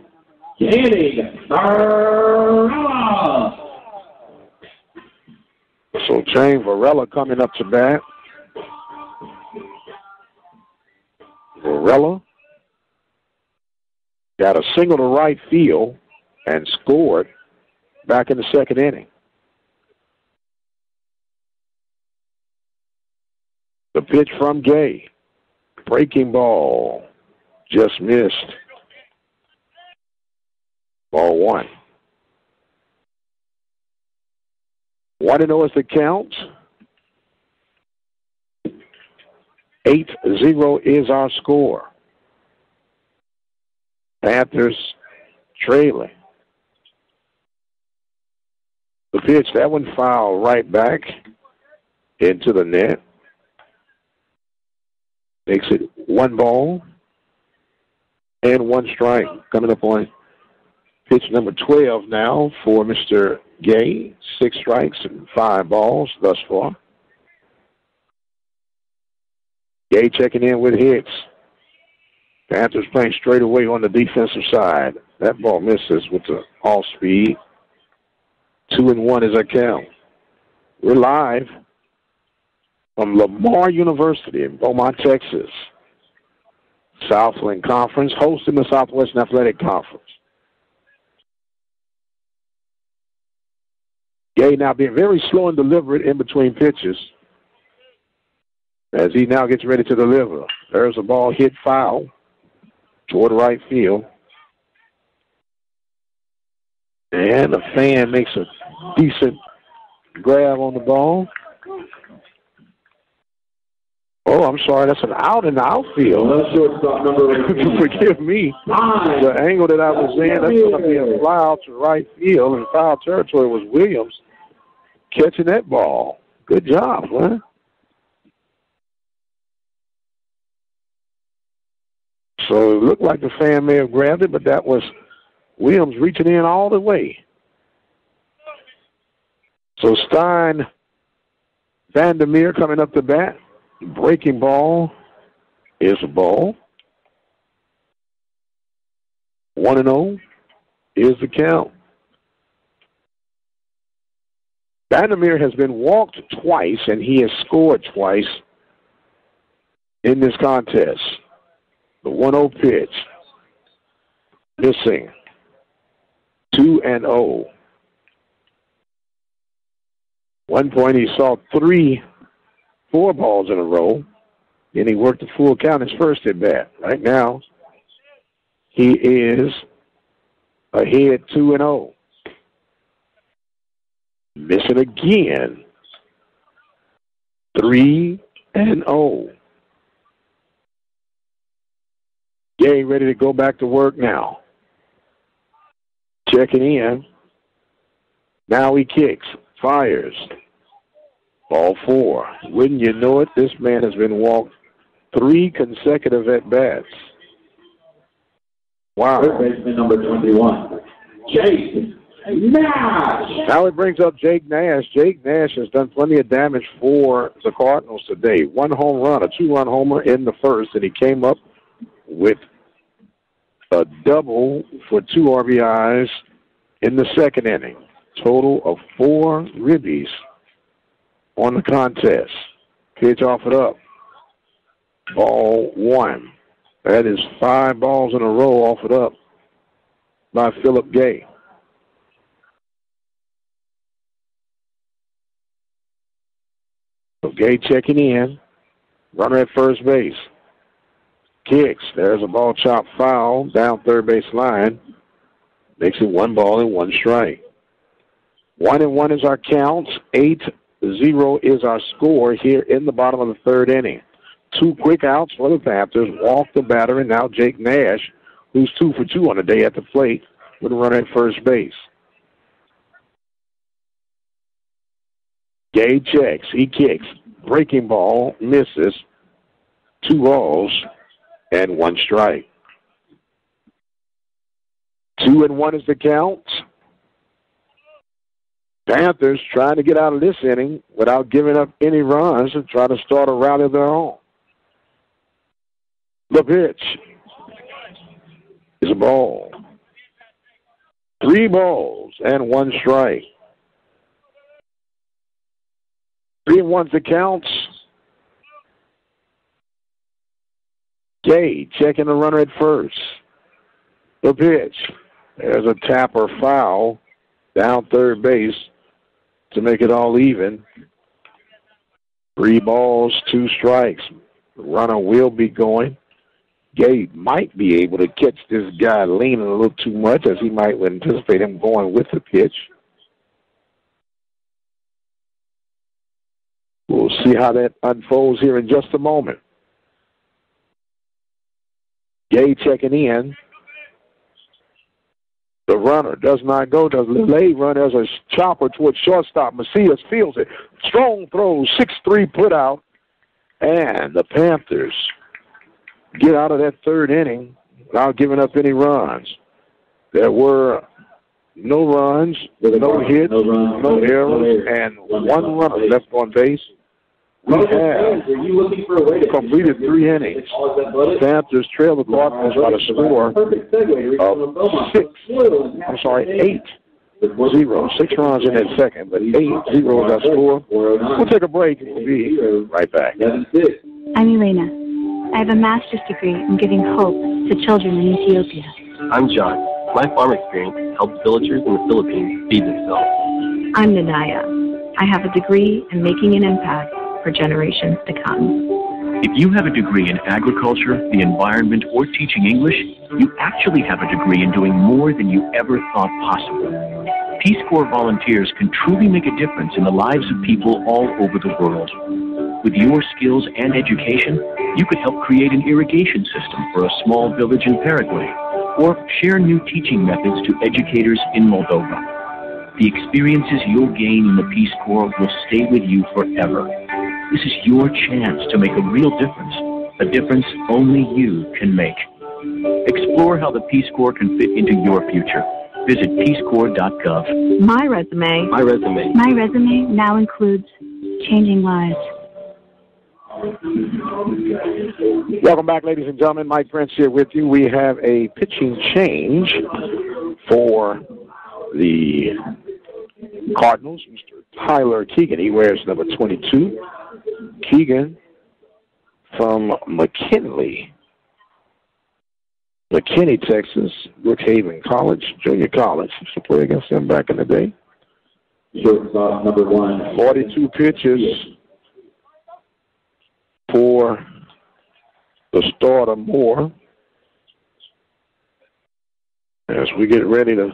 Speaker 9: Kenny Varela.
Speaker 7: So Jane Varela coming up to bat. Varela got a single to right field and scored back in the second inning. The pitch from Gay. Breaking ball. Just missed. Ball 1. 1-0 is the count. 8-0 is our score. Panthers trailing. The pitch, that one fouled right back into the net. Makes it 1 ball and 1 strike. Coming up on pitch number 12 now for Mr. Gay. 6 strikes and 5 balls thus far. Gay checking in with Hicks. Panthers playing straight away on the defensive side. That ball misses with the off speed. 2-1 is our count. We're live from Lamar University in Beaumont, Texas. Southland Conference hosting the Southwestern Athletic Conference. Gay now being very slow and deliberate in between pitches as he now gets ready to deliver. There's a ball hit foul toward right field. And the fan makes a decent grab on the ball. Oh, I'm sorry, that's an out in the outfield. Forgive me. The angle that I was in, that's going to be a fly out to right field, and foul territory was Williams catching that ball. Good job, man. So it looked like the fan may have grabbed it, but that was Williams reaching in all the way. So Stein Vandermeer coming up to bat. Breaking ball is a ball. 1-0 is the count. Vandermeer has been walked twice, and he has scored twice in this contest. The 1-0 pitch. Missing. 2-0. One point he saw 4 balls in a row. And he worked the full count his first at bat. Right now, he is ahead 2-0. Missing again. 3-0. Gay ready to go back to work now. Checking in. Now he kicks. Fires. Ball 4. Wouldn't you know it, this man has been walked 3 consecutive at-bats. Wow.
Speaker 9: Third baseman number 21, Jake Nash.
Speaker 7: Now it brings up Jake Nash. Jake Nash has done plenty of damage for the Cardinals today. 1 home run, a 2-run homer in the first, and he came up with a double for 2 RBIs in the second inning. Total of 4 ribbies on the contest. Pitch off it up. Ball 1. That is 5 balls in a row off it up by Philip Gay. So Gay checking in. Runner at first base. Kicks. There's a ball chopped foul down third base line. Makes it 1 ball and 1 strike. 1-1 is our count. 8-0 is our score here in the bottom of the third inning. 2 quick outs for the Panthers. Walk the batter, and now Jake Nash, who's 2 for 2 on the day at the plate, with a runner at first base. Gay checks. He kicks. Breaking ball. Misses. 2 balls and 1 strike. 2-1 is the count. Panthers trying to get out of this inning without giving up any runs and try to start a rally of their own. The pitch is a ball. 3 balls and 1 strike. 3-1's the counts. Gay checking the runner at first. The pitch. There's a tap or foul down third base to make it all even. 3 balls, 2 strikes. The runner will be going. Gay might be able to catch this guy leaning a little too much, as he might anticipate him going with the pitch. We'll see how that unfolds here in just a moment. Gay checking in. The runner does not go. Does lay run as a chopper towards shortstop. Macias fields it. Strong throw, 6-3 put out. And the Panthers get out of that third inning without giving up any runs. There were no runs, no hits, no errors, and 1 runner left on base. We have completed 3 innings. The Panthers trail the Cardinals by a score of 8-0. 6 runs in that second, but 8-0 is our score. We'll take a break and we'll be right back.
Speaker 2: I'm Elena. I have a master's degree in giving hope to children in Ethiopia.
Speaker 17: I'm John. My farm experience helps villagers in the Philippines feed themselves.
Speaker 18: I'm Nanaya. I have a degree in making an impact for generations to come.
Speaker 19: If you have a degree in agriculture, the environment, or teaching English, you actually have a degree in doing more than you ever thought possible. Peace Corps volunteers can truly make a difference in the lives of people all over the world. With your skills and education, you could help create an irrigation system for a small village in Paraguay, or share new teaching methods to educators in Moldova. The experiences you'll gain in the Peace Corps will stay with you forever. This is your chance to make a real difference, a difference only you can make. Explore how the Peace Corps can fit into your future. Visit peacecorps.gov.
Speaker 18: My resume
Speaker 2: now includes changing lives.
Speaker 7: Welcome back, ladies and gentlemen. Mike Prince here with you. We have a pitching change for the Cardinals. Mr. Tyler Keegan, he wears number 22. Keegan from McKinney, Texas, Brookhaven College, junior college. Used to play against them back in the day.
Speaker 9: Shortstop number 1.
Speaker 7: 42 pitches for the start of Moore. As we get ready to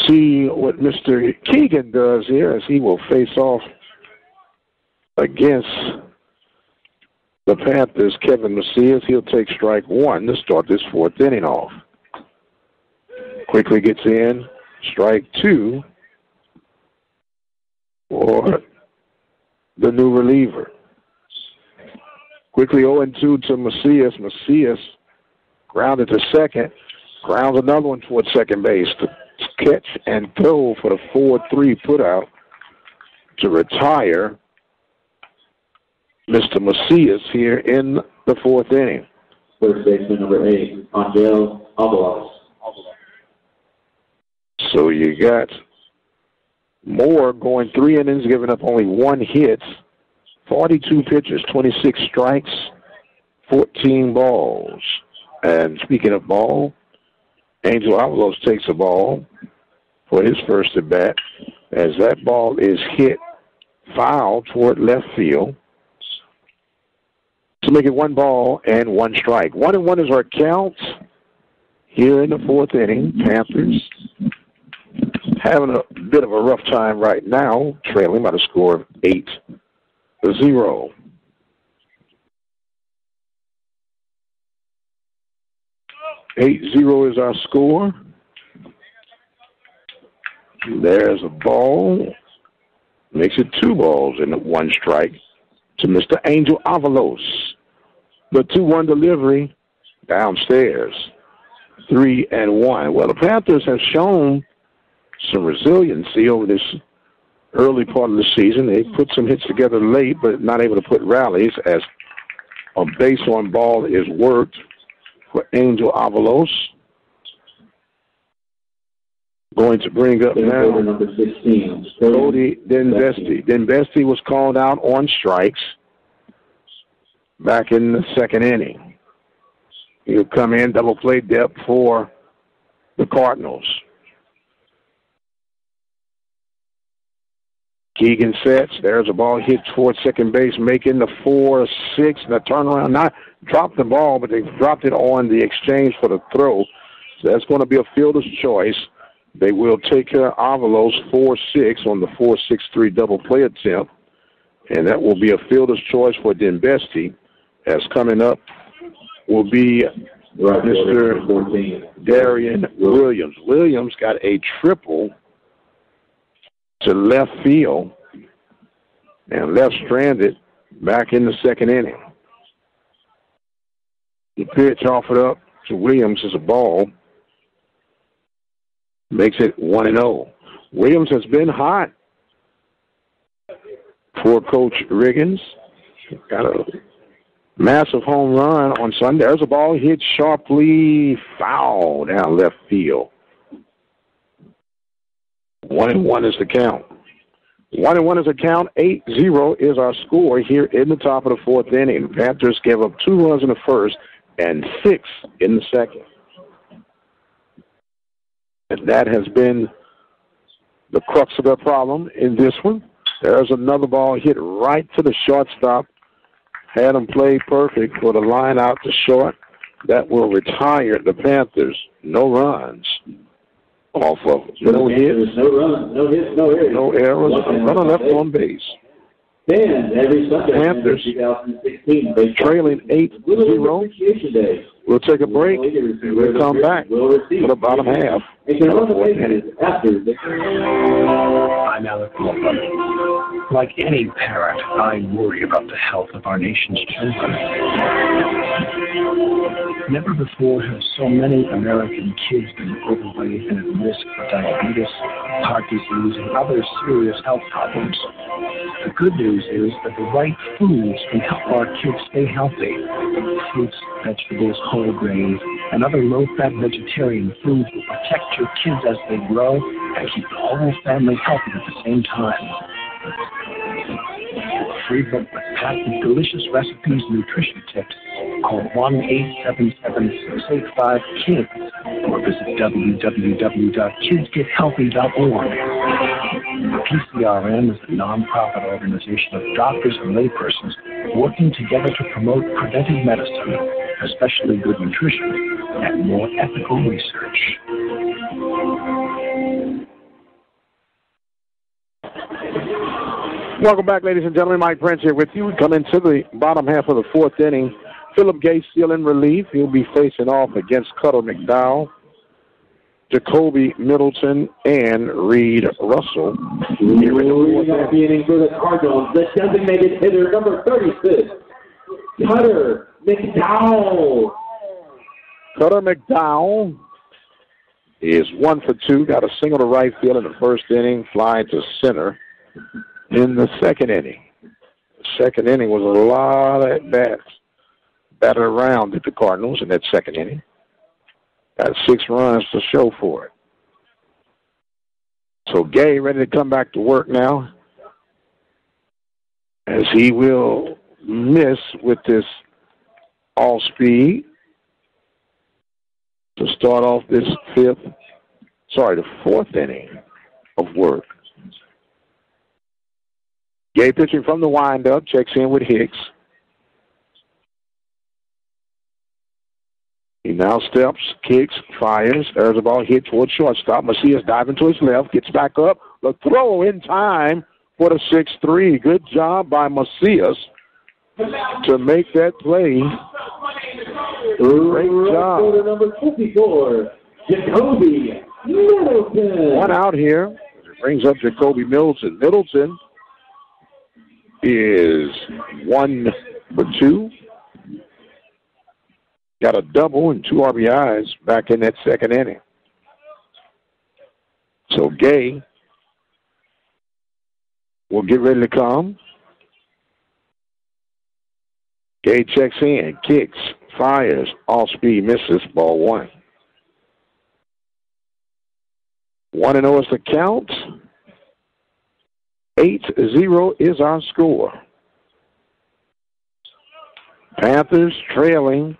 Speaker 7: see what Mr. Keegan does here, as he will face off against the Panthers, Kevin Macias. He'll take strike one to start this fourth inning off. Quickly gets in, strike two for the new reliever. Quickly 0-2 to Macias. Macias grounded to second, grounds another one towards second base to catch and throw for the 4-3 putout to retire Mr. Macias here in the fourth inning.
Speaker 9: First baseman number 8, Angel Avalos.
Speaker 7: So you got Moore going 3 innings, giving up only 1 hit, 42 pitches, 26 strikes, 14 balls. And speaking of ball, Angel Avalos takes a ball for his first at bat, as that ball is hit foul toward left field. To make it 1 ball and 1 strike. 1-1 is our count here in the fourth inning. Panthers having a bit of a rough time right now, trailing by the score of 8-0. Eight-0 is our score. There's a ball. Makes it 2 balls and 1 strike to Mr. Angel Avalos. The 2-1 delivery downstairs. 3-1. Well, the Panthers have shown some resiliency over this early part of the season. They put some hits together late, but not able to put rallies as a base on ball is worked for Angel Avalos. Going to bring up now
Speaker 9: number 16,
Speaker 7: Cody Denvesti. Denvesti was called out on strikes back in the second inning. He'll come in, double play depth for the Cardinals. Keegan sets. There's a ball hit towards second base, making the 4-6. And a turnaround. Not dropped the ball, but they dropped it on the exchange for the throw. So that's going to be a fielder's choice. They will take care of Avalos 4-6 on the 4-6-3 double play attempt. And that will be a fielder's choice for Denvesti. As coming up will be Mr. Darian Williams. Williams got a triple to left field and left stranded back in the second inning. The pitch offered up to Williams is a ball. Makes it 1-0. Williams has been hot for Coach Riggins. Got a massive home run on Sunday. There's a ball hit sharply foul down left field. 1-1 is the count. 1-1 is the count. 8-0 is our score here in the top of the fourth inning. The Panthers gave up 2 runs in the first and 6 in the second. And that has been the crux of their problem in this one. There's another ball hit right to the shortstop. Had him play perfect for the line out to short. That will retire the Panthers. No runs off of it. No hits.
Speaker 9: No runs. No hits. No errors.
Speaker 7: No errors. A runner left on base.
Speaker 9: And every Sunday,
Speaker 7: Panthers
Speaker 9: 2016,
Speaker 7: trailing 8-0. We'll take a break. We'll come back for the bottom half.
Speaker 19: I'm Alec Wolfman. Like any parent, I worry about the health of our nation's children. Never before have so many American kids been overweight and at risk for diabetes, heart disease, and other serious health problems. The good news is that the right foods can help our kids stay healthy. Fruits, vegetables, whole grains, and other low-fat vegetarian foods will protect your kids as they grow and keep the whole family healthy at the same time. For a free book with packed with delicious recipes and nutrition tips, call 1-877-685-KIDS or visit www.kidsgethealthy.org. The PCRN is a non-profit organization of doctors and laypersons who
Speaker 8: working together to promote preventive medicine, especially good nutrition, and more ethical research.
Speaker 7: Welcome back, ladies and gentlemen. Mike Prince here with you. We come into the bottom half of the fourth inning. Philip Gay still in relief. He'll be facing off against Cutter McDowell, Jacoby Middleton, and Reed Russell.
Speaker 9: Leading off the inning for the Cardinals, the designated hitter, number 36, Cutter McDowell.
Speaker 7: Cutter McDowell is 1 for 2. Got a single to right field in the first inning, fly to center in the second inning. The second inning was a lot of at-bats. Batted around at the Cardinals in that second inning. Got 6 runs to show for it. So Gay ready to come back to work now, as he will miss with this all-speed to start off this the fourth inning of work. Gay pitching from the windup, checks in with Hicks. He now steps, kicks, fires. There's a ball hit towards shortstop. Macias diving to his left, gets back up. The throw in time for the 6-3. Good job by Macias to make that play. Great job.
Speaker 9: Number 24, Jacoby Middleton.
Speaker 7: One out here. It brings up Jacoby Middleton. Middleton is 1 for 2. Got a double and 2 RBIs back in that second inning. So Gay will get ready to come. Gay checks in, kicks, fires, off speed, misses, ball 1. 1-0 is the count. 8-0 is our score. Panthers trailing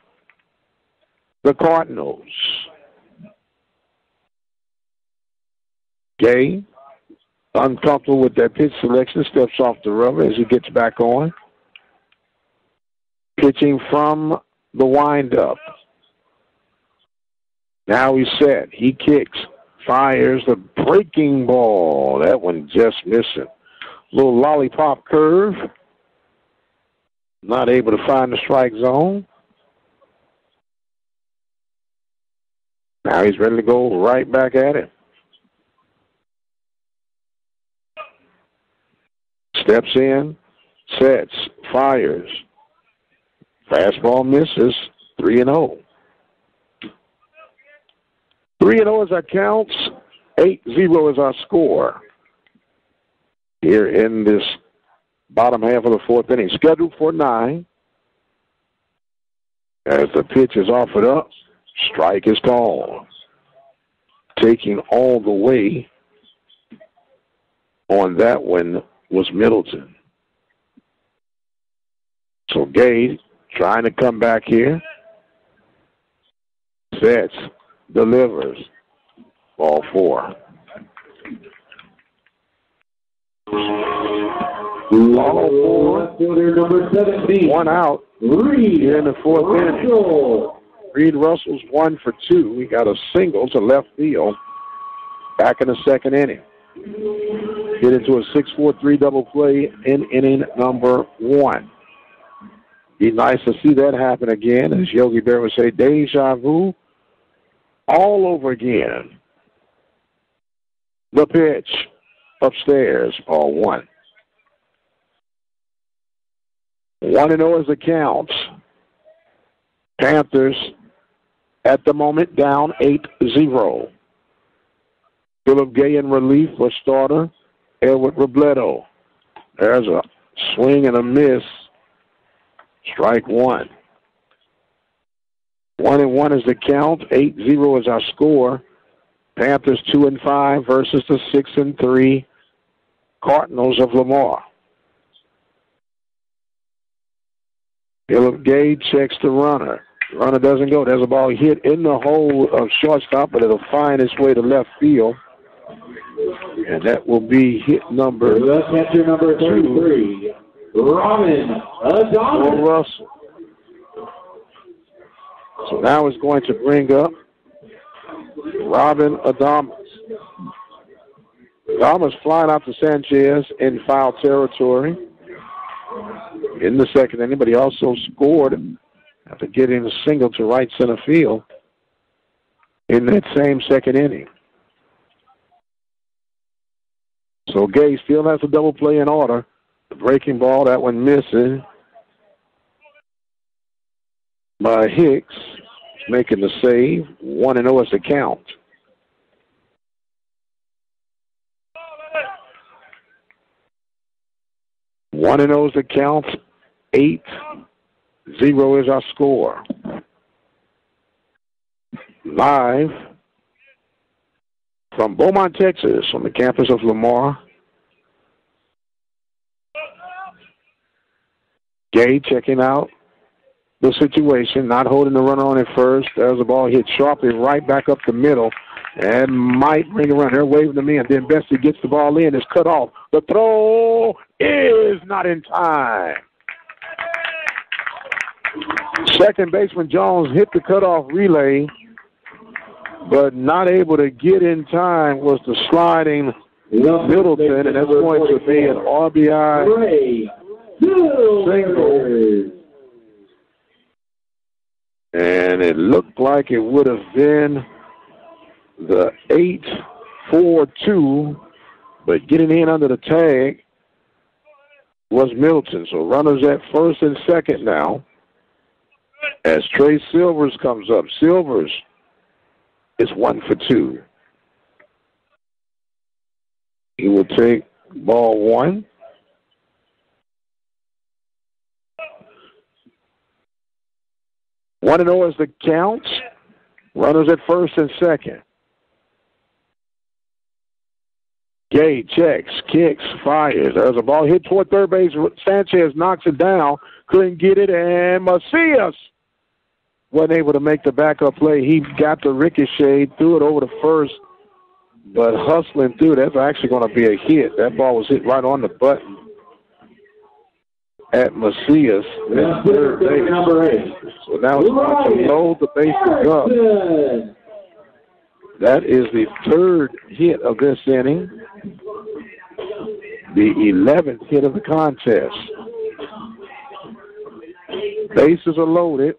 Speaker 7: the Cardinals. Gay, uncomfortable with that pitch selection, steps off the rubber as he gets back on. Pitching from the windup. Now he's set. He kicks, fires the breaking ball. That one just missing. Little lollipop curve. Not able to find the strike zone. Now he's ready to go right back at it. Steps in, sets, fires. Fastball misses, 3-0. 3-0 is our counts, 8-0 is our score. Here in this bottom half of the fourth inning, scheduled for 9. As the pitch is offered up, strike is called. Taking all the way on that one was Middleton. So Gay trying to come back here. Sets, delivers. Ball 4.
Speaker 9: Ball 4. Number 17.
Speaker 7: 1 out.
Speaker 9: Reed
Speaker 7: here in the fourth inning. Reed Russell's 1 for 2. He got a single to left field back in the second inning. Get into a 6-4-3 double play in inning number 1. Be nice to see that happen again, as Yogi Bear would say, deja vu all over again. The pitch upstairs, ball 1. 1-0 is the count. Panthers at the moment down 8-0. Philip Gay in relief for starter Edward Robledo. There's a swing and a miss. Strike 1. 1-1 is the count. 8-0 is our score. Panthers 2-5 versus the 6-3 Cardinals of Lamar. Philip Gay checks the runner. Runner doesn't go. There's a ball hit in the hole of shortstop, but it'll find its way to left field. And that will be hit number
Speaker 9: 33. Robin Adamas.
Speaker 7: Russell. So now it's going to bring up Robin Adamas. Adamas flying out to Sanchez in foul territory in the second inning, but he also scored after getting a single to right center field in that same second inning. So Gay still has a double play in order. The breaking ball, that one missing by Hicks, making the save. 1-0 is the count. One and 0 is the count. 8-0 is our score. Live from Beaumont, Texas, on the campus of Lamar. Gay checking out the situation, not holding the runner on at first. There's a ball hit sharply right back up the middle and might bring a run. They're waving them in. Then Bessie gets the ball in. It's cut off. The throw is not in time. Second baseman Jones hit the cutoff relay, but not able to get in time was the sliding Middleton, and that's going to be an RBI single. And it looked like it would have been the 8-4-2, but getting in under the tag was Middleton. So runners at first and second now as Trey Silvers comes up. Silvers is 1 for 2. He will take ball one. One and 0 is the count. Runners at first and second. Gay checks, kicks, fires. There's a ball hit toward third base. Sanchez knocks it down. Couldn't get it, and Macias wasn't able to make the backup play. He got the ricochet, threw it over to first, but hustling through, that's actually going to be a hit. That ball was hit right on the button at Macias. That's third base. Number 8. So now it's going to load the bases up. That is the third hit of this inning, the 11th hit of the contest. Bases are loaded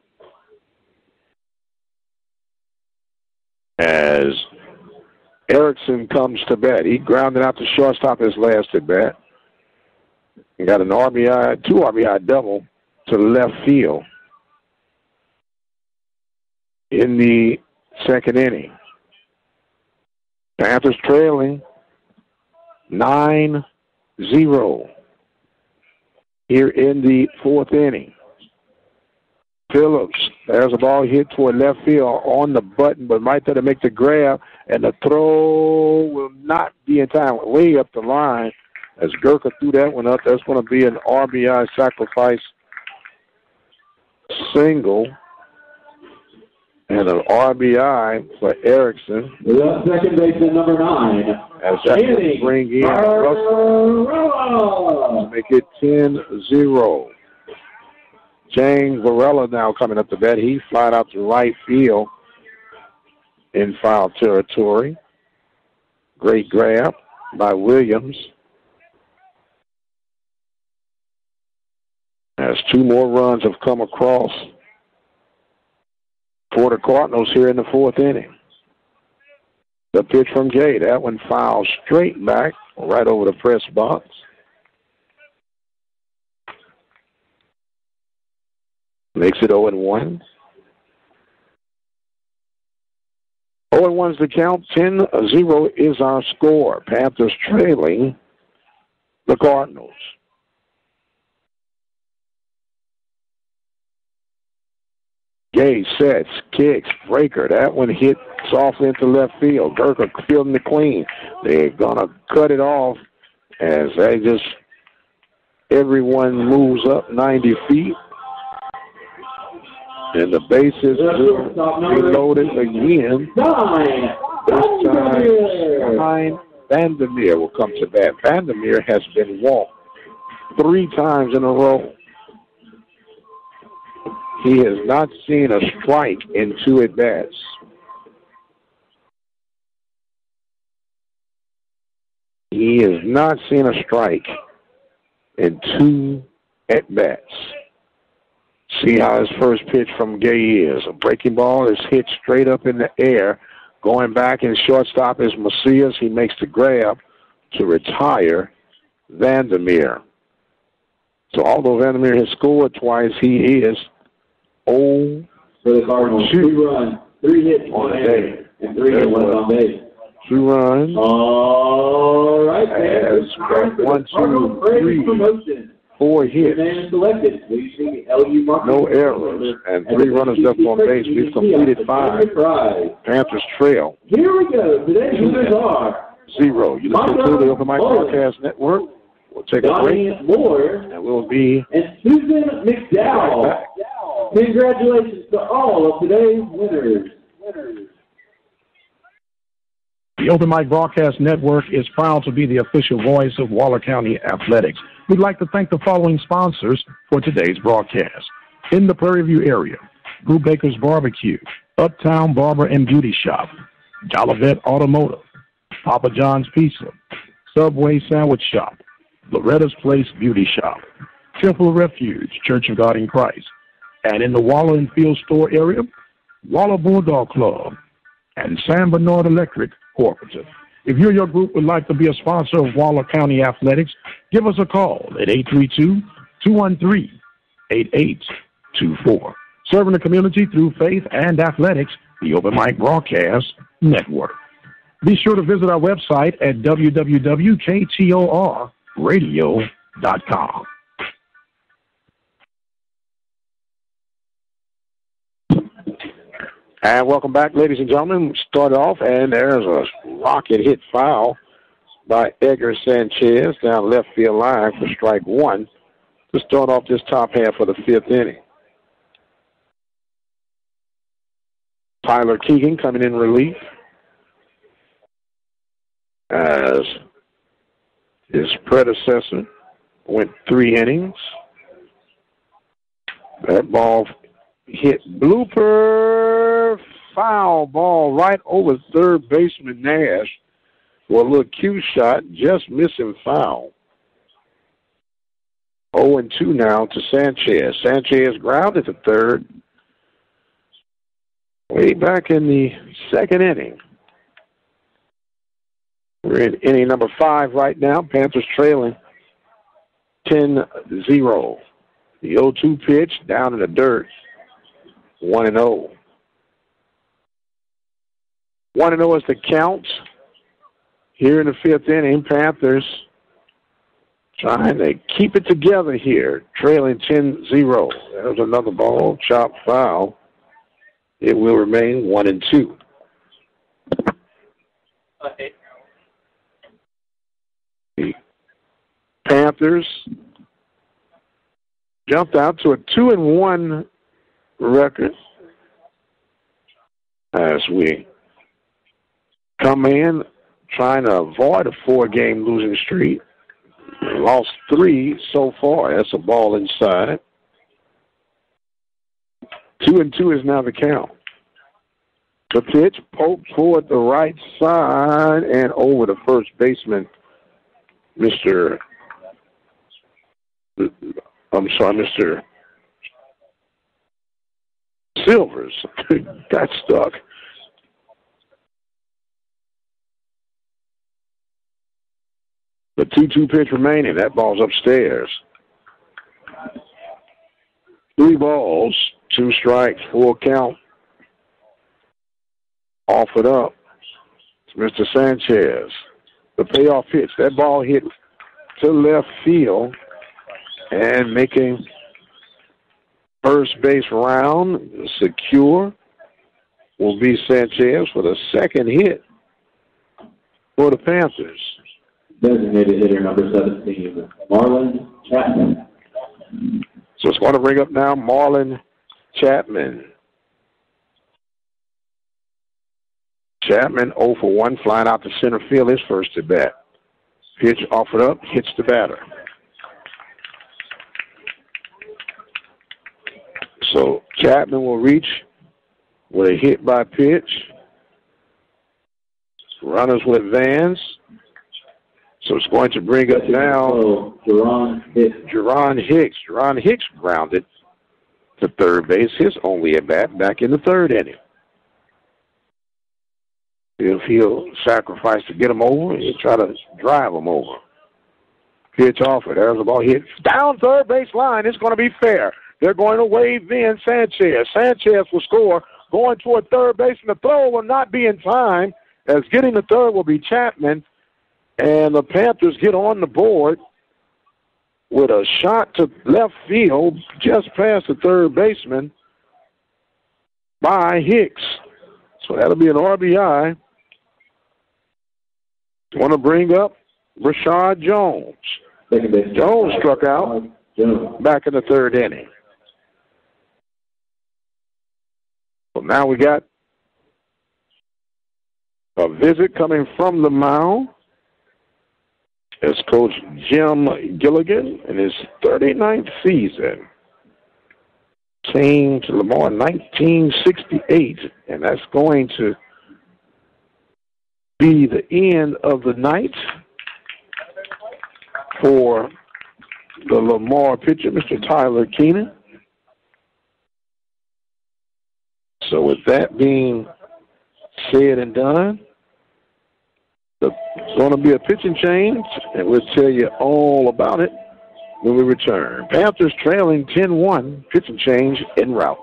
Speaker 7: as Erickson comes to bat. He grounded out the shortstop his last at bat. He got an RBI, 2 RBI double to left field in the second inning. Panthers trailing 9-0 here in the fourth inning. Phillips, there's a ball hit toward left field on the button, but right there to make the grab, and the throw will not be in time. Way up the line as Gurka threw that one up. That's going to be an RBI sacrifice single and an RBI for Erickson.
Speaker 9: The second baseman, number 9.
Speaker 7: As that will bring in Russell. Make it 10-0. James Varela now coming up to bat. He flied out to right field in foul territory. Great grab by Williams. As 2 more runs have come across for the Cardinals here in the fourth inning. The pitch from Jay. That one fouled straight back right over the press box. Makes it 0-1. 0-1 is the count. 10-0 is our score. Panthers trailing the Cardinals. Gay sets, kicks, breaker. That one hit softly into left field. Gurka fielding the clean. They're going to cut it off as everyone moves up 90 feet. And the bases reloaded again. This time, behind Vandermeer will come to bat. Vandermeer has been walked 3 times in a row. He has not seen a strike in 2 at-bats. He has not seen a strike in 2 at-bats. See how his first pitch from Gay is. A breaking ball is hit straight up in the air. Going back in shortstop is Macias. He makes the grab to retire Vandermeer. So although Vandermeer has scored twice, he is 0
Speaker 9: for the Cardinals. 2 runs, 3 hits
Speaker 7: on the day.
Speaker 9: And 3 hits left on base.
Speaker 7: 2 runs.
Speaker 9: All right,
Speaker 7: Panthers. 1, 2, 3, 4 hits. No errors. And 3 runners left on base. We've completed 5. Panthers trail.
Speaker 9: Here we go. Today's winners are
Speaker 7: 0. You listen to the Open Mic Broadcast Network. We'll take a break. And we'll be
Speaker 9: and Susan McDowell.
Speaker 7: Right.
Speaker 9: Congratulations to all of today's winners.
Speaker 8: The Open Mic Broadcast Network is proud to be the official voice of Waller County Athletics. We'd like to thank the following sponsors for today's broadcast. In the Prairie View area, Brubaker's Barbecue, Uptown Barber and Beauty Shop, Jolivet Automotive, Papa John's Pizza, Subway Sandwich Shop, Loretta's Place Beauty Shop, Temple Refuge, Church of God in Christ, and in the Waller and Field Store area, Waller Bulldog Club, and San Bernard Electric Cooperative. If you or your group would like to be a sponsor of Waller County Athletics, give us a call at 832-213-8824. Serving the community through faith and athletics, the Open Mic Broadcast Network. Be sure to visit our website at www.ktorradio.com.
Speaker 7: And welcome back, ladies and gentlemen. We start off, and there's a rocket hit foul by Edgar Sanchez down left field line for strike 1 to start off this top half of the 5th inning. Tyler Keegan coming in relief as his predecessor went 3 innings. That ball hit blooper, foul ball right over third baseman Nash for a little cue shot, just missing foul. 0-2 now to Sanchez. Sanchez grounded to third way back in the 2nd inning. We're in inning number 5 right now. Panthers trailing 10-0. The 0-2 pitch down in the dirt. 1-0. 1-0 is the count. Here in the 5th inning, Panthers trying to keep it together here, trailing 10-0. There's another ball, chop foul. It will remain 1-2. The Panthers jumped out to a 2-1 record as we come in trying to avoid a 4-game losing streak. Lost 3 so far. That's a ball inside. 2-2 is now the count. The pitch poked toward the right side and over the first baseman, Mr. Silvers. Got stuck. The 2-2 pitch remaining. That ball's upstairs. 3 balls, 2 strikes, full count. Offered up. It's Mr. Sanchez. The payoff pitch. That ball hit to left field and making first base round secure will be Sanchez for the 2nd hit for the Panthers.
Speaker 9: Designated hitter number 17, Marlon Chapman.
Speaker 7: So it's going to bring up now Marlon Chapman. Chapman 0 for 1, flying out to center field his first at bat. Pitch offered up, hits the batter. So Chapman will reach with a hit by pitch. Runners will advance. So it's going to bring us down Jerron Hicks. Jerron Hicks grounded to third base. His only at bat back in the third inning. If he'll sacrifice to get him over, he'll try to drive him over. Pitch offered. There's the ball hit down third base line. It's going to be fair. They're going to wave in Sanchez. Sanchez will score. Going toward third base, and the throw will not be in time, as getting the third will be Chapman. And the Panthers get on the board with a shot to left field just past the third baseman by Hicks. So that'll be an RBI. Want to bring up Rashad Jones. Jones struck out back in the third inning. So now we got a visit coming from the mound. It's Coach Jim Gilligan in his 39th season. Came to Lamar in 1968, and that's going to be the end of the night for the Lamar pitcher, Mr. Tyler Keenan. So with that being said and done, there's going to be a pitching change, and we'll tell you all about it when we return. Panthers trailing 10-1, pitching change en route.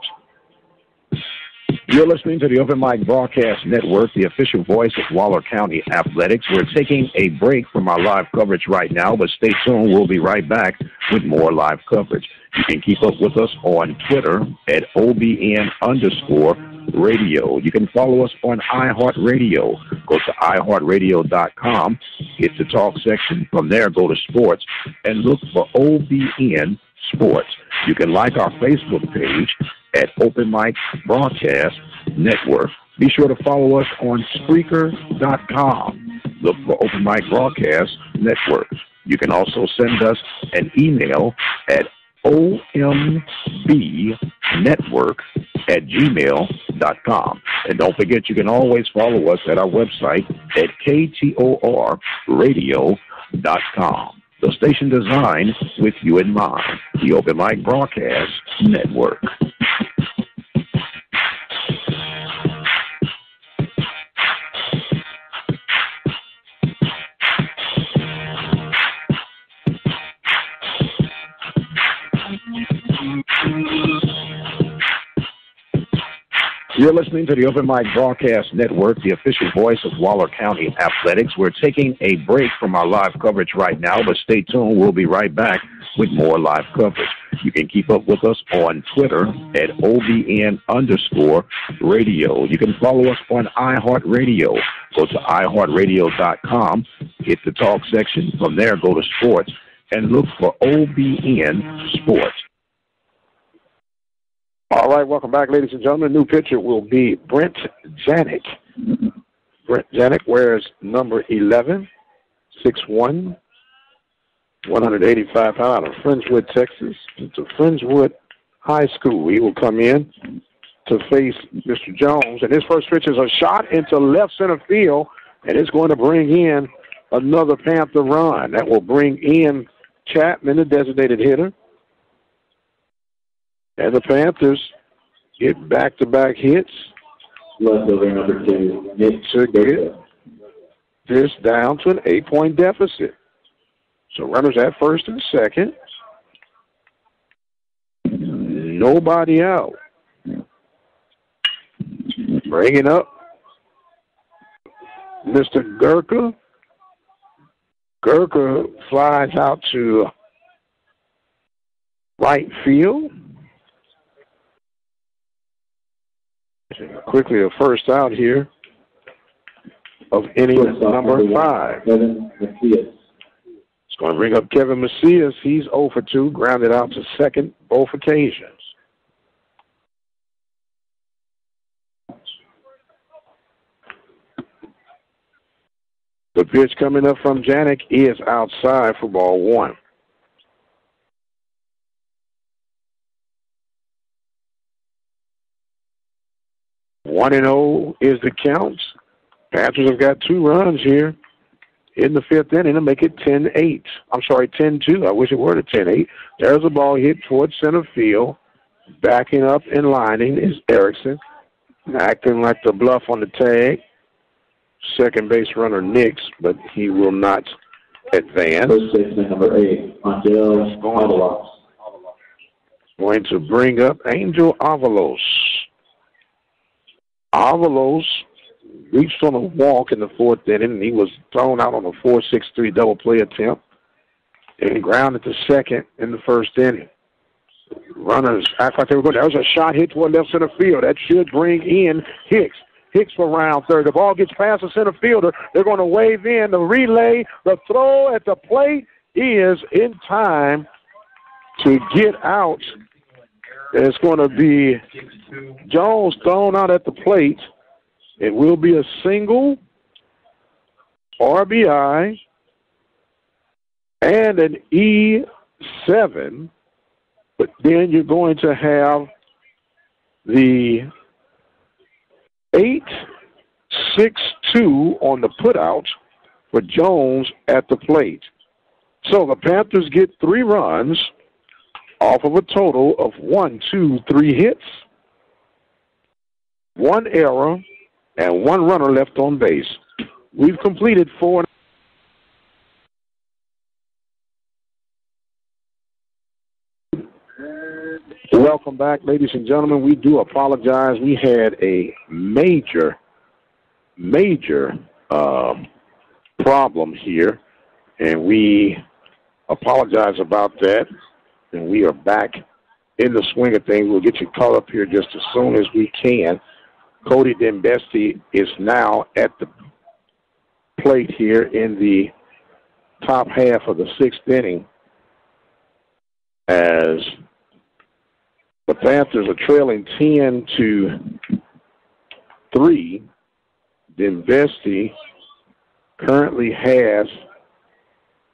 Speaker 8: You're listening to the Open Mic Broadcast Network, the official voice of Waller County Athletics. We're taking a break from our live coverage right now, but stay tuned. We'll be right back with more live coverage. You can keep up with us on Twitter at OBN_radio. You can follow us on iHeartRadio. Go to iHeartRadio.com, hit the talk section. From there, go to sports and look for OBN Sports. You can like our Facebook page at Open Mic Broadcast Network. Be sure to follow us on Spreaker.com. Look for Open Mic Broadcast Network. You can also send us an email at ombnetwork@gmail.com. And don't forget, you can always follow us at our website at ktorradio.com. The station designed with you in mind, the Open Mic Broadcast Network. You're listening to the Open Mic Broadcast Network, the official voice of Waller County Athletics. We're taking a break from our live coverage right now, but stay tuned. We'll be right back with more live coverage. You can keep up with us on Twitter at OBN_radio. You can follow us on iHeartRadio. Go to iHeartRadio.com, hit the talk section. From there, go to sports and look for OBN Sports.
Speaker 7: All right, welcome back, ladies and gentlemen. The new pitcher will be Brent Janik. Brent Janik wears number 11, 6'1", 185 pounds, out of Friendswood, Texas. It's a Friendswood High School. He will come in to face Mr. Jones, and his first pitch is a shot into left center field, and it's going to bring in another Panther run. That will bring in Chapman, the designated hitter. And the Panthers get back-to-back hits.
Speaker 9: Leftover number 2.
Speaker 7: To get this down to an 8-point deficit. So runners at first and second. Nobody out. Bringing up Mr. Gurka. Gurka flies out to right field. Quickly, a first out here of inning number 5. It's going to bring up Kevin Macias. He's 0 for 2, grounded out to second both occasions. The pitch coming up from Janik is outside for ball 1. 1-0 is the count. Panthers have got 2 runs here in the 5th inning to make it 10-8. I'm sorry, 10-2. I wish it were the 10-8. There's a ball hit towards center field. Backing up and lining is Erickson. Acting like the bluff on the tag. Second base runner Nix, but he will not advance.
Speaker 9: First baseman number 8, Angel Avalos.
Speaker 7: Going to bring up Angel Avalos. Avalos reached on a walk in the 4th inning, and he was thrown out on a 4-6-3 double play attempt and grounded to second in the 1st inning. Runners act like they were going. That was a shot hit toward left center field. That should bring in Hicks. Hicks for round third. The ball gets past the center fielder. They're going to wave in the relay. The throw at the plate is in time to get out. It's going to be Jones thrown out at the plate. It will be a single, RBI, and an E7. But then you're going to have the 8-6-2 on the putout for Jones at the plate. So the Panthers get 3 runs off of a total of 3 hits, 1 error, and 1 runner left on base. We've completed 4. Welcome back, ladies and gentlemen. We do apologize. We had a major problem here, and we apologize about that. And we are back in the swing of things. We'll get you caught up here just as soon as we can. Cody Dembesti is now at the plate here in the top half of the 6th inning as the Panthers are trailing 10-3. Dembesti currently has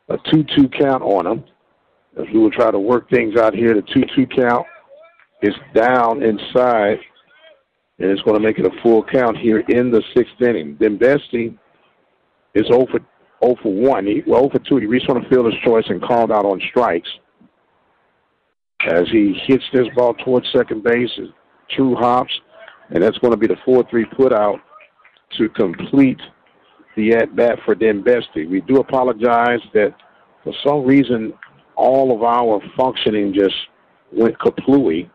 Speaker 7: a 2-2 count on him. As we will try to work things out here, the 2-2 count is down inside, and it's going to make it a full count here in the 6th inning. Dembesti is 0 for 1. 0 for 2. He reached on the fielder's choice and called out on strikes. As he hits this ball towards second base, true hops, and that's going to be the 4-3 put out to complete the at-bat for Dembesti. We do apologize that for some reason all of our functioning just went kaplooey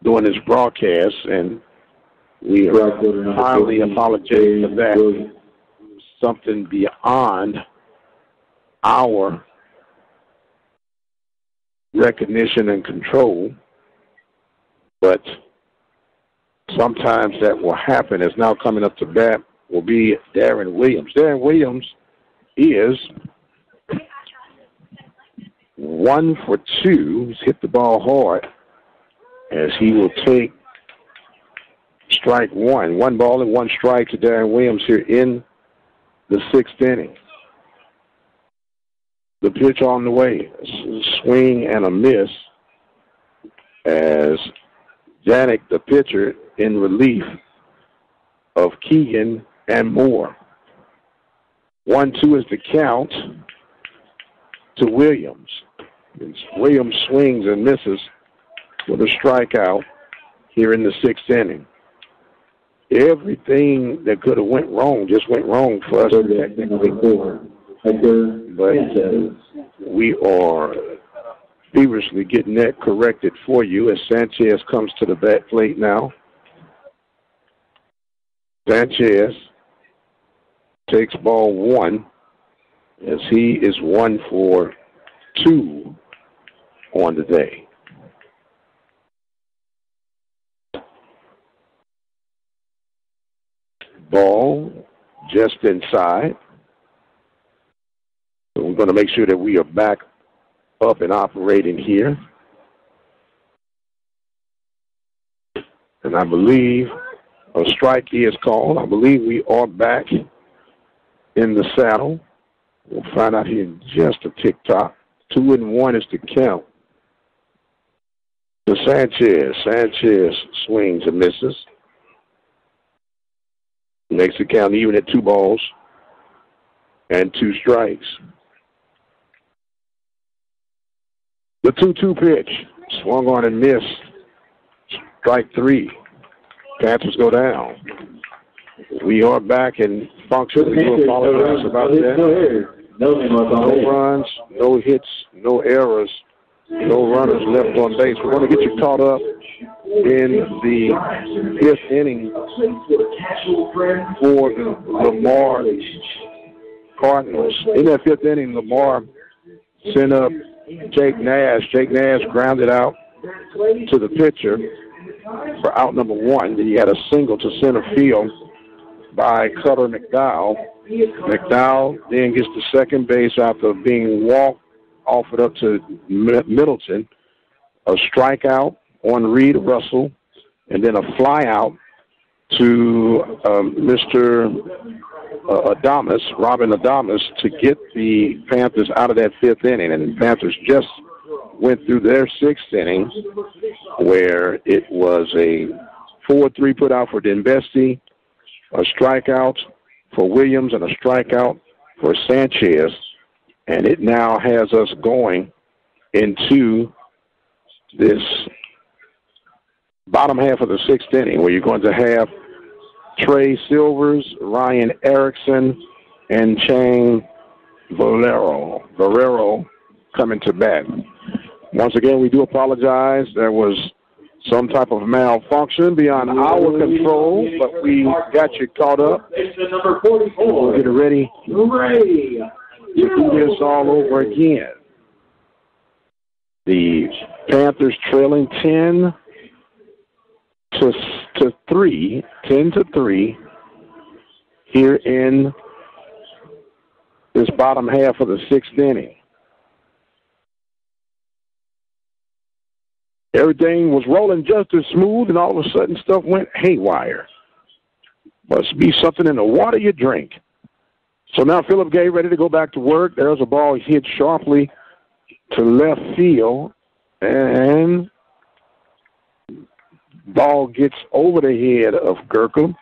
Speaker 7: during this broadcast, and we highly apologize for that. Something beyond our recognition and control, but sometimes that will happen. As now coming up to bat will be Darren Williams. Darren Williams is 1 for 2. He's hit the ball hard as he will take strike 1. 1 ball and 1 strike to Darren Williams here in the 6th inning. The pitch on the way, a swing and a miss as Janik, the pitcher, in relief of Keegan and Moore. 1-2 is the count to Williams. Williams swings and misses with a strikeout here in the 6th inning. Everything that could have went wrong just went wrong for us technically. But we are feverishly getting that corrected for you as Sanchez comes to the bat plate now. Sanchez takes ball 1 as he is 1 for 2 on the day. Ball just inside. So we're going to make sure that we are back up and operating here. And I believe a strike is called. I believe we are back in the saddle. We'll find out here in just a tick-tock. 2-1 is the count to Sanchez. Sanchez swings and misses. Makes it count even at 2 balls and 2 strikes. The 2-2 pitch. Swung on and missed. Strike 3. Panthers go down. We are back in function. We do apologize about that. No runs, no hits, no errors, no runners left on base. We're going to get you caught up in the 5th inning for the Lamar Cardinals. In that 5th inning, Lamar sent up Jake Nash. Jake Nash grounded out to the pitcher for out number 1. Then he had a single to center field by Cutter McDowell. McDowell then gets to second base after being walked, offered up to Middleton. A strikeout on Reed Russell, and then a fly out to Mr. Adames, Robin Adames, to get the Panthers out of that 5th inning. And the Panthers just went through their 6th inning, where it was a 4-3 put out for Denbesti, a strikeout for Williams, and a strikeout for Sanchez. And it now has us going into this bottom half of the 6th inning, where you're going to have Trey Silvers, Ryan Erickson, and Chang Valero coming to bat. Once again, we do apologize. There was some type of malfunction beyond our control, but we got you caught up.
Speaker 9: Number 44.
Speaker 7: We'll get ready to do this all over again. The Panthers trailing 10 to 3 here in this bottom half of the 6th inning. Everything was rolling just as smooth, and all of a sudden stuff went haywire. Must be something in the water you drink. So now Philip Gay ready to go back to work. There's a ball hit sharply to left field, and ball gets over the head of Gurkham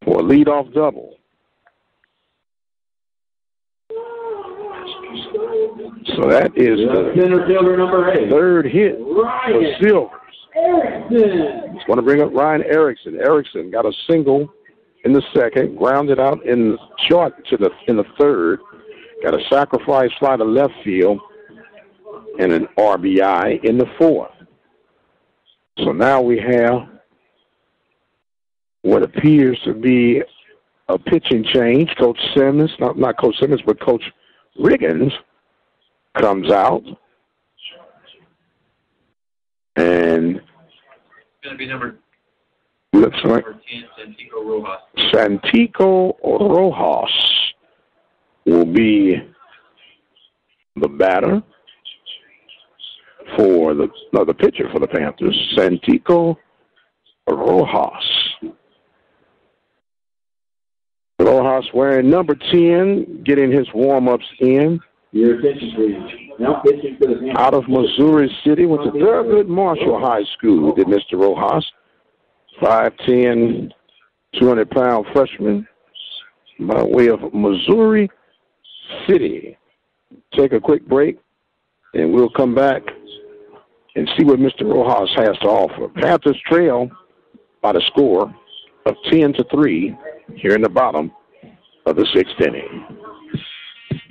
Speaker 7: for a leadoff double. So that is the
Speaker 9: center fielder number 8.
Speaker 7: 3rd hit for Silvers. Just want to bring up Ryan Erickson. Erickson got a single in the 2nd, grounded out in short in the 3rd, got a sacrifice fly to left field, and an RBI in the 4th. So now we have what appears to be a pitching change. Coach Simmons, not Coach Simmons, but Coach Riggins comes out. And
Speaker 20: it's going to be
Speaker 7: looks like
Speaker 20: number 10, Santiago Rojas.
Speaker 7: Santiago Rojas will be the batter for the pitcher for the Panthers, Santiago Rojas. Rojas wearing number 10, getting his warm-ups in.
Speaker 9: Your attention, please. Now pitching for the Panthers.
Speaker 7: Out of Missouri City, went to Thurgood Marshall High School, did Mr. Rojas. 5'10", 200-pound freshman by way of Missouri City. Take a quick break, and we'll come back and see what Mr. Rojas has to offer. Panthers trail by the score of 10-3 here in the bottom of the 6th inning.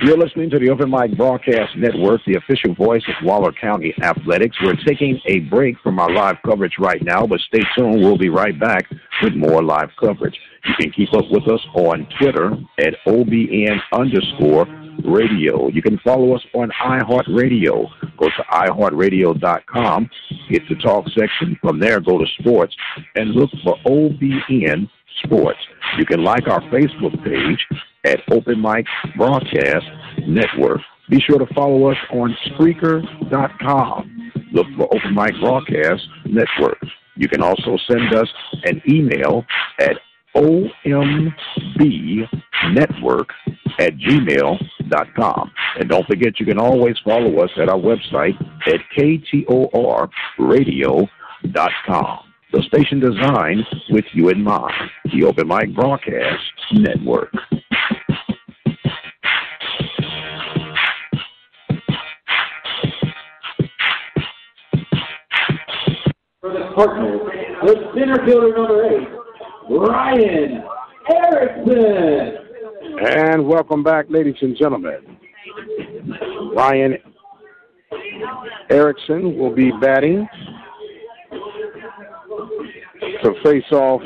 Speaker 8: You're listening to the Open Mic Broadcast Network, the official voice of Waller County Athletics. We're taking a break from our live coverage right now, but stay tuned. We'll be right back with more live coverage. You can keep up with us on Twitter at OBN_radio. You can follow us on iHeartRadio. Go to iHeartRadio.com, hit the talk section. From there, go to sports and look for OBN Sports. You can like our Facebook page at Open Mic Broadcast Network. Be sure to follow us on Spreaker.com. Look for Open Mic Broadcast Network. You can also send us an email at ombnetwork@gmail.com. And don't forget, you can always follow us at our website at KTORradio.com. the station designed with you in mind. The Open Mic Broadcast Network.
Speaker 9: For the Cardinals, the center fielder number 8, Ryan Erickson.
Speaker 7: And welcome back, ladies and gentlemen. Ryan Erickson will be batting to face off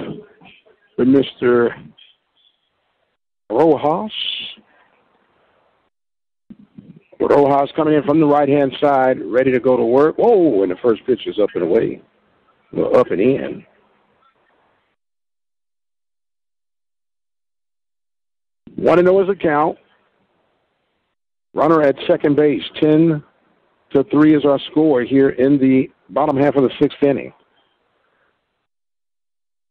Speaker 7: with Mr. Rojas. Rojas coming in from the right-hand side, ready to go to work. Whoa, and the first pitch is up and away. Well, up and in. Want to know his account. Runner at second base. 10-3 is our score here in the bottom half of the sixth inning.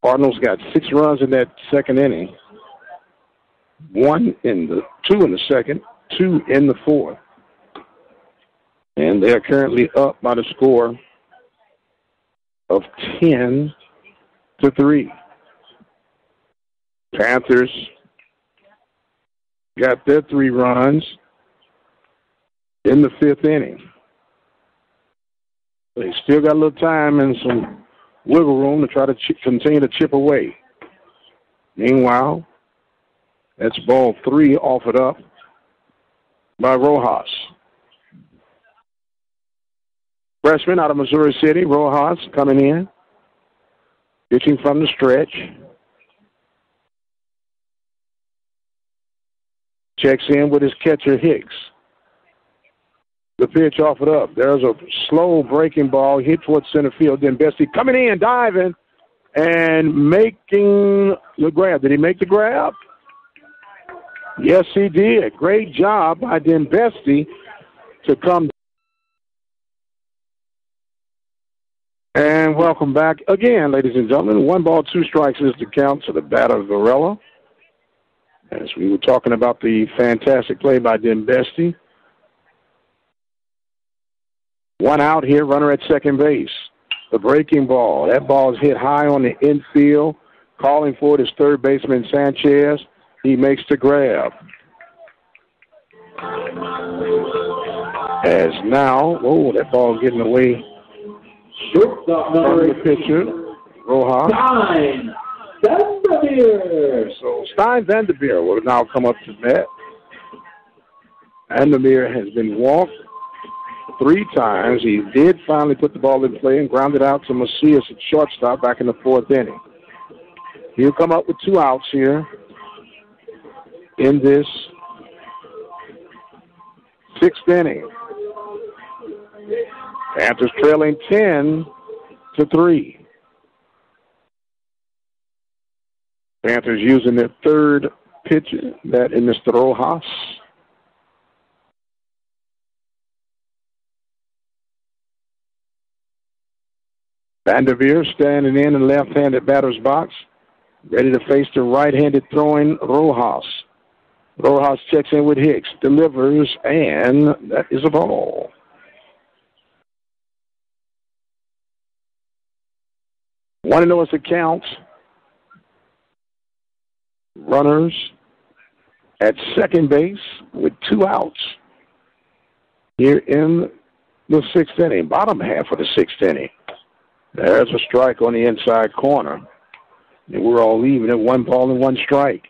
Speaker 7: Cardinals got 6 runs in that second inning. 2 in the second, 2 in the fourth. And they are currently up by the score of 10-3. Panthers got their 3 runs in the fifth inning. They still got a little time and some wiggle room to try to continue to chip away. Meanwhile, that's ball 3 offered up by Rojas. Freshman out of Missouri City, Rojas coming in, pitching from the stretch. Checks in with his catcher, Hicks. The pitch offered up. There's a slow breaking ball hit towards center field. Then Bestie coming in, diving, and making the grab. Did he make the grab? Yes, he did. Great job by Dembesti to come. And welcome back again, ladies and gentlemen. 1 ball, 2 strikes is the count to the batter, Varela. As we were talking about the fantastic play by Dembesti. 1 out here, runner at second base. The breaking ball. That ball is hit high on the infield. Calling for it is third baseman Sanchez. He makes the grab. As now, that ball getting away.
Speaker 9: Shortstop number 8,
Speaker 7: pitcher, Rojas.
Speaker 9: Stein Vanderveer.
Speaker 7: So Stein Vanderveer will now come up to bat. Vanderveer has been walked 3 times. He did finally put the ball in play and grounded out to Macias at shortstop back in the 4th inning. He'll come up with 2 outs here in this 6th inning. Panthers trailing 10-3. Panthers using their 3rd pitcher, that is Mr. Rojas. Vanderveer standing in the left-handed batter's box, ready to face the right-handed throwing Rojas. Rojas checks in with Hicks, delivers, and that is a ball. Want to know what's the count? Runners at second base with 2 outs here in the 6th inning, bottom half of the 6th inning. There's a strike on the inside corner. And we're all leaving at 1 ball and 1 strike.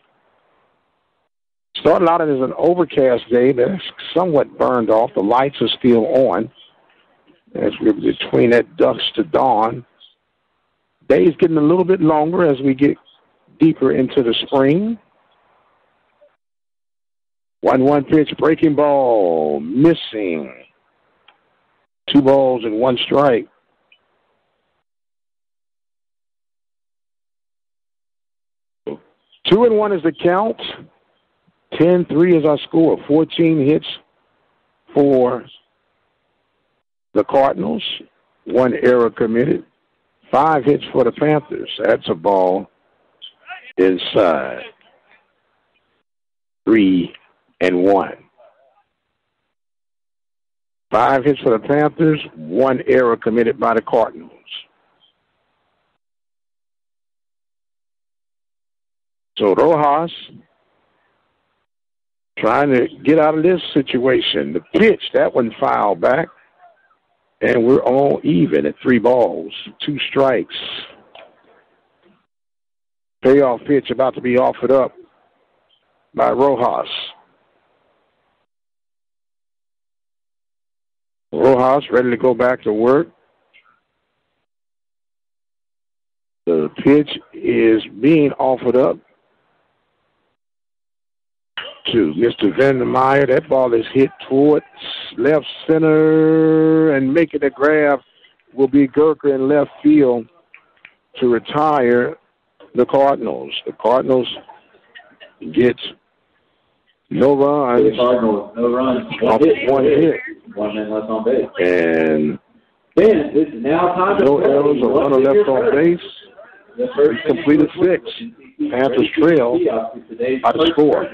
Speaker 7: Started out as an overcast day, but it's somewhat burned off. The lights are still on as we're between that dusk to dawn. Day's getting a little bit longer as we get deeper into the spring. 1-1 pitch, breaking ball, missing. 2 balls and 1 strike. Two and 1 is the count. 10-3 is our score. 14 hits for the Cardinals. 1 error committed. 5 hits for the Panthers. That's a ball inside. 3-1. 5 hits for the Panthers. 1 error committed by the Cardinals. So Rojas trying to get out of this situation. The pitch, that one fouled back. And we're all even at 3 balls, 2 strikes. Payoff pitch about to be offered up by Rojas. Rojas ready to go back to work. The pitch is being offered up to Mr. Vandermeyer. That ball is hit towards left center, and making the grab will be Gurker in left field to retire the Cardinals. The Cardinals get no runs.
Speaker 9: The Cardinals, no runs.
Speaker 7: One hit.
Speaker 9: 1 man left on base.
Speaker 7: And
Speaker 9: then it's now time to
Speaker 7: no
Speaker 9: play.
Speaker 7: errors, a runner left on base. He completed 6. Panthers trail by the score.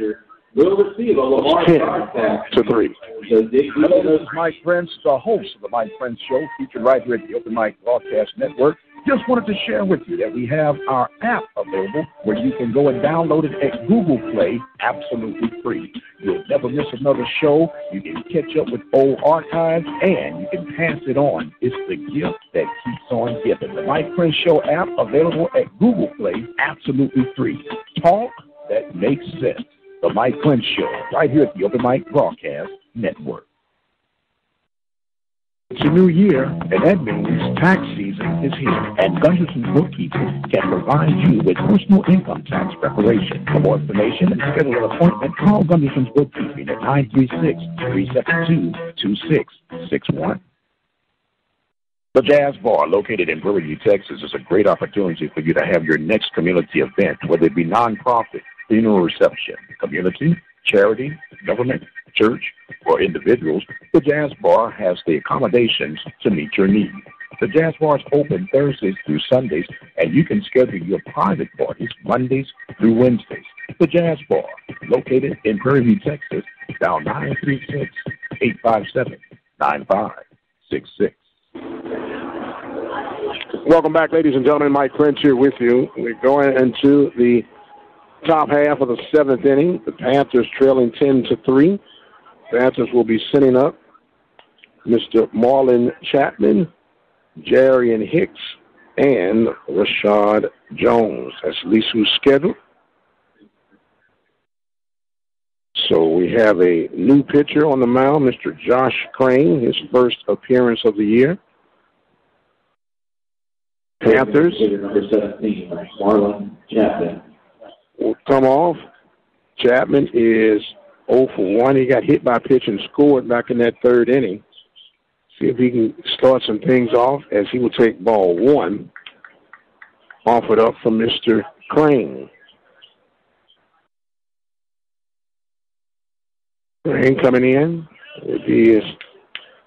Speaker 9: Will receive a Lamar
Speaker 7: 10-3.
Speaker 8: Hello, this is Mike Prince, the host of the Mike Prince Show, featured right here at the Open Mic Broadcast Network. Just wanted to share with you that we have our app available where you can go and download it at Google Play absolutely free. You'll never miss another show. You can catch up with old archives, and you can pass it on. It's the gift that keeps on giving. The Mike Prince Show app available at Google Play absolutely free. Talk that makes sense. The Mike Prince Show, right here at the Open Mic Broadcast Network. It's a new year, and that means tax season is here, and Gunderson's Bookkeeping can provide you with personal income tax preparation. For more information and schedule an appointment, call Gunderson's Bookkeeping at 936-372-2661. The Jazz Bar, located in Prairie View, Texas, is a great opportunity for you to have your next community event, whether it be nonprofit, funeral reception, community, charity, government, church, or individuals. The Jazz Bar has the accommodations to meet your needs. The Jazz Bar is open Thursdays through Sundays, and you can schedule your private parties Mondays through Wednesdays. The Jazz Bar, located in Prairie View, Texas, dial 936-857-9566.
Speaker 7: Welcome back, ladies and gentlemen. Mike Prince here with you. We're going into the top half of the 7th inning. The Panthers trailing 10-3. Panthers will be sending up Mr. Marlon Chapman, Jarian Hicks, and Rashad Jones. That's at least who's scheduled. So we have a new pitcher on the mound, Mr. Josh Crane, his first appearance of the year. Panthers
Speaker 9: number 17, Marlon Chapman.
Speaker 7: Will come off. Chapman is 0 for 1. He got hit by a pitch and scored back in that 3rd inning. See if he can start some things off as he will take ball 1. Offered up from Mr. Crane. Crane coming in. If he is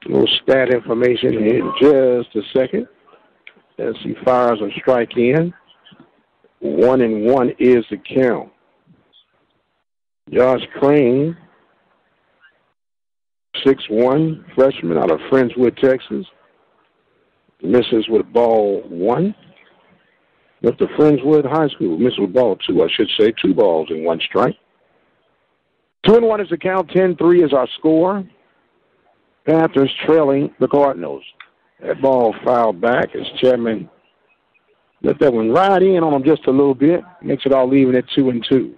Speaker 7: a little stat information in just a second as he fires a strike in. 1-1 is the count. Josh Crane, 6'1", freshman out of Friendswood, Texas. Misses with ball 1. Left to Friendswood High School. Misses with ball 2, I should say. 2 balls and 1 strike. 2-1 is the count. 10-3 is our score. Panthers trailing the Cardinals. That ball fouled back as Chapman let that one ride in on him just a little bit. Makes it all even at 2-2.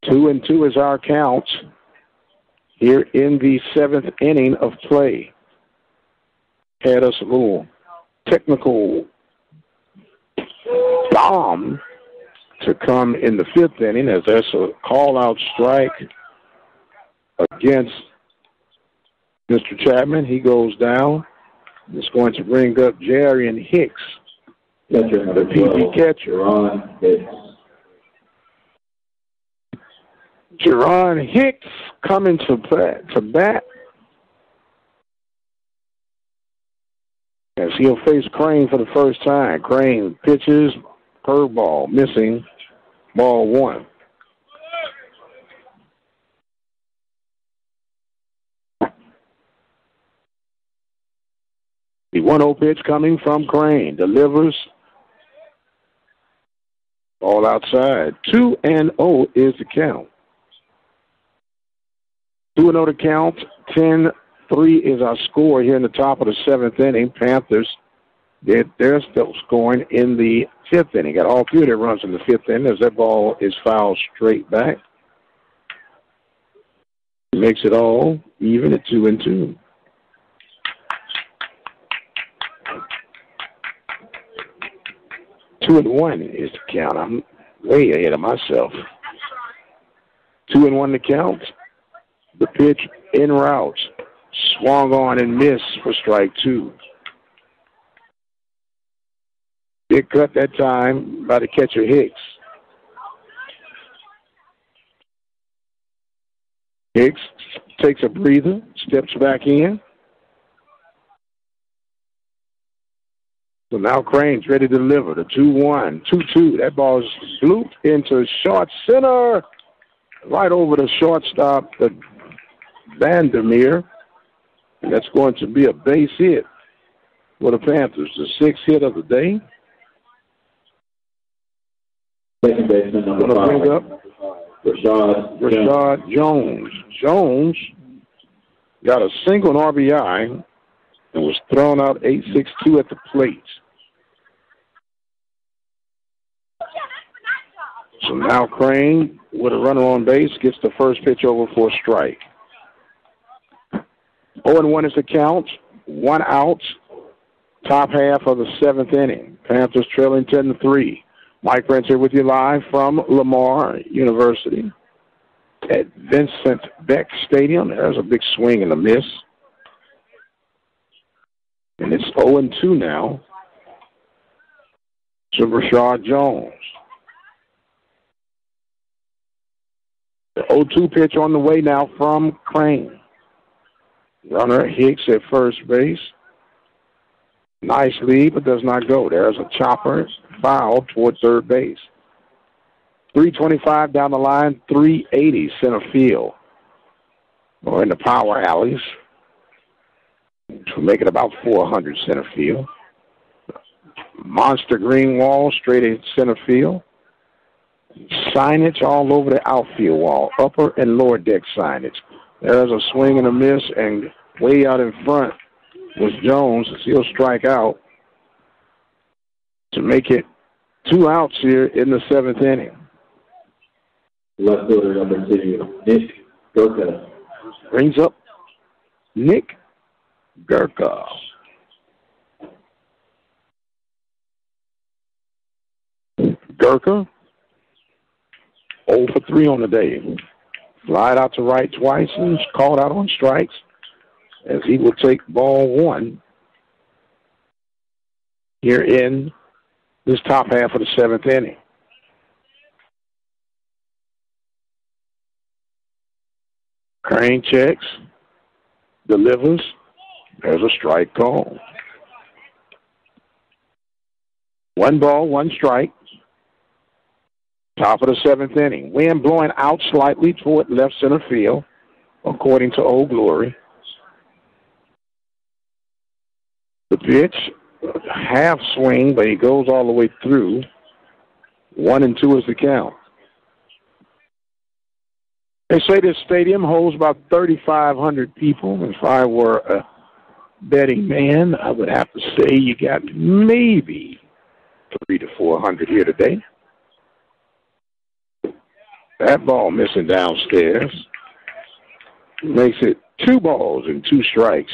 Speaker 7: 2-2 is our count here in the 7th inning of play. Had us a little technical bomb to come in the 5th inning as that's a call-out strike against Mr. Chapman. He goes down. It's going to bring up Jarian Hicks, the PV catcher. Jerron Hicks coming to bat as he'll face Crane for the first time. Crane pitches, curveball, missing, ball 1. The 1-0 pitch coming from Crane. Delivers All outside. 2-0 is the count. 2-0 to count. 10-3 is our score here in the top of the 7th inning. Panthers, they're still scoring in the 5th inning. Got all 3 of their runs in the 5th inning as that ball is fouled straight back. Makes it all even at 2-2. Two and 1 is the count. I'm way ahead of myself. 2-1 the count. The pitch en route. Swung on and missed for strike 2. Big cut that time by the catcher Hicks. Hicks takes a breather, steps back in. So now Crane's ready to deliver. The 2-1, 2-2. That ball is looped into short center, right over the shortstop, the Vandermeer. And that's going to be a base hit for the Panthers. The 6th hit of the day.
Speaker 9: Second baseman number 5.
Speaker 7: Bring up Rashad Jones. Jones got a single and RBI and was thrown out 8-6-2 at the plate. So now Crane, with a runner on base, gets the first pitch over for a strike. 0-1 is the count. 1 out. Top half of the 7th inning. Panthers trailing 10-3. Mike Prince here with you live from Lamar University at Vincent Beck Stadium. There's a big swing and a miss. And it's 0-2 now to Rashad Jones. The 0-2 pitch on the way now from Crane. Runner Hicks at first base. Nice lead, but does not go. There's a chopper foul toward third base. 325 down the line, 380 center field. Or in the power alleys. To make it about 400 center field. Monster green wall straight in center field. Signage all over the outfield wall, upper and lower deck signage. There's a swing and a miss, and way out in front was Jones. He'll strike out to make it 2 outs here in the 7th inning.
Speaker 9: Left fielder number 2, Nick Gurka.
Speaker 7: Brings up Nick Gurka. Gurka, 0 for 3 on the day. Flied out to right twice and called out on strikes as he will take ball 1 here in this top half of the 7th inning. Crane checks, delivers. There's a strike call. 1 ball, 1 strike. Top of the 7th inning. Wind blowing out slightly toward left center field, according to Old Glory. The pitch, half swing, but he goes all the way through. 1-2 is the count. They say this stadium holds about 3,500 people. If I were a betting man, I would have to say you got maybe 300 to 400 here today. That ball missing downstairs makes it 2 balls and 2 strikes.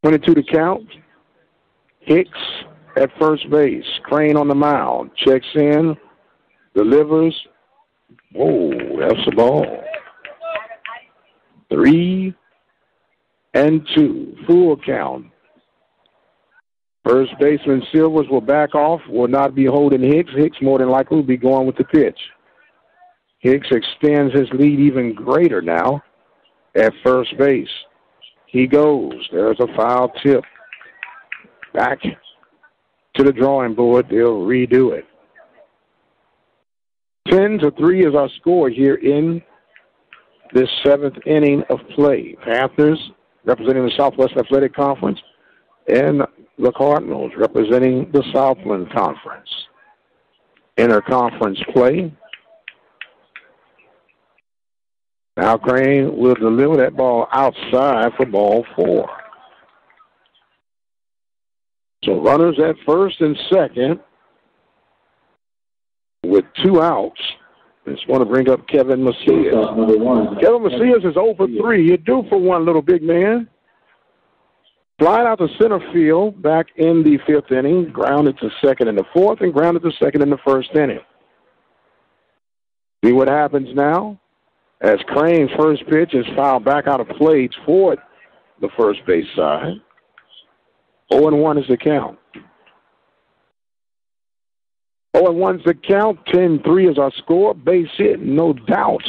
Speaker 7: 22 to count. Hicks at first base. Crane on the mound. Checks in. Delivers. Whoa, that's the ball. 3-2. Full count. First baseman Silvers will back off, will not be holding Hicks. Hicks more than likely will be going with the pitch. Hicks extends his lead even greater now at first base. He goes. There's a foul tip. Back to the drawing board. They'll redo it. 10-3 is our score here in this 7th inning of play. Panthers, representing the Southwestern Athletic Conference, and the Cardinals representing the Southland Conference. Interconference play. Now Crane will deliver that ball outside for ball 4. So runners at first and second with 2 outs. Just want to bring up Kevin Macias. Kevin Macias is 0 for 3. You're due for one, little big man. Flying out to center field back in the 5th inning, grounded to second in the 4th, and grounded to second in the 1st inning. See what happens now? As Crane's first pitch is fouled back out of play toward the first base side. 0-1 is the count. 0-1 is the count. 10-3 is our score. Base hit, no doubt,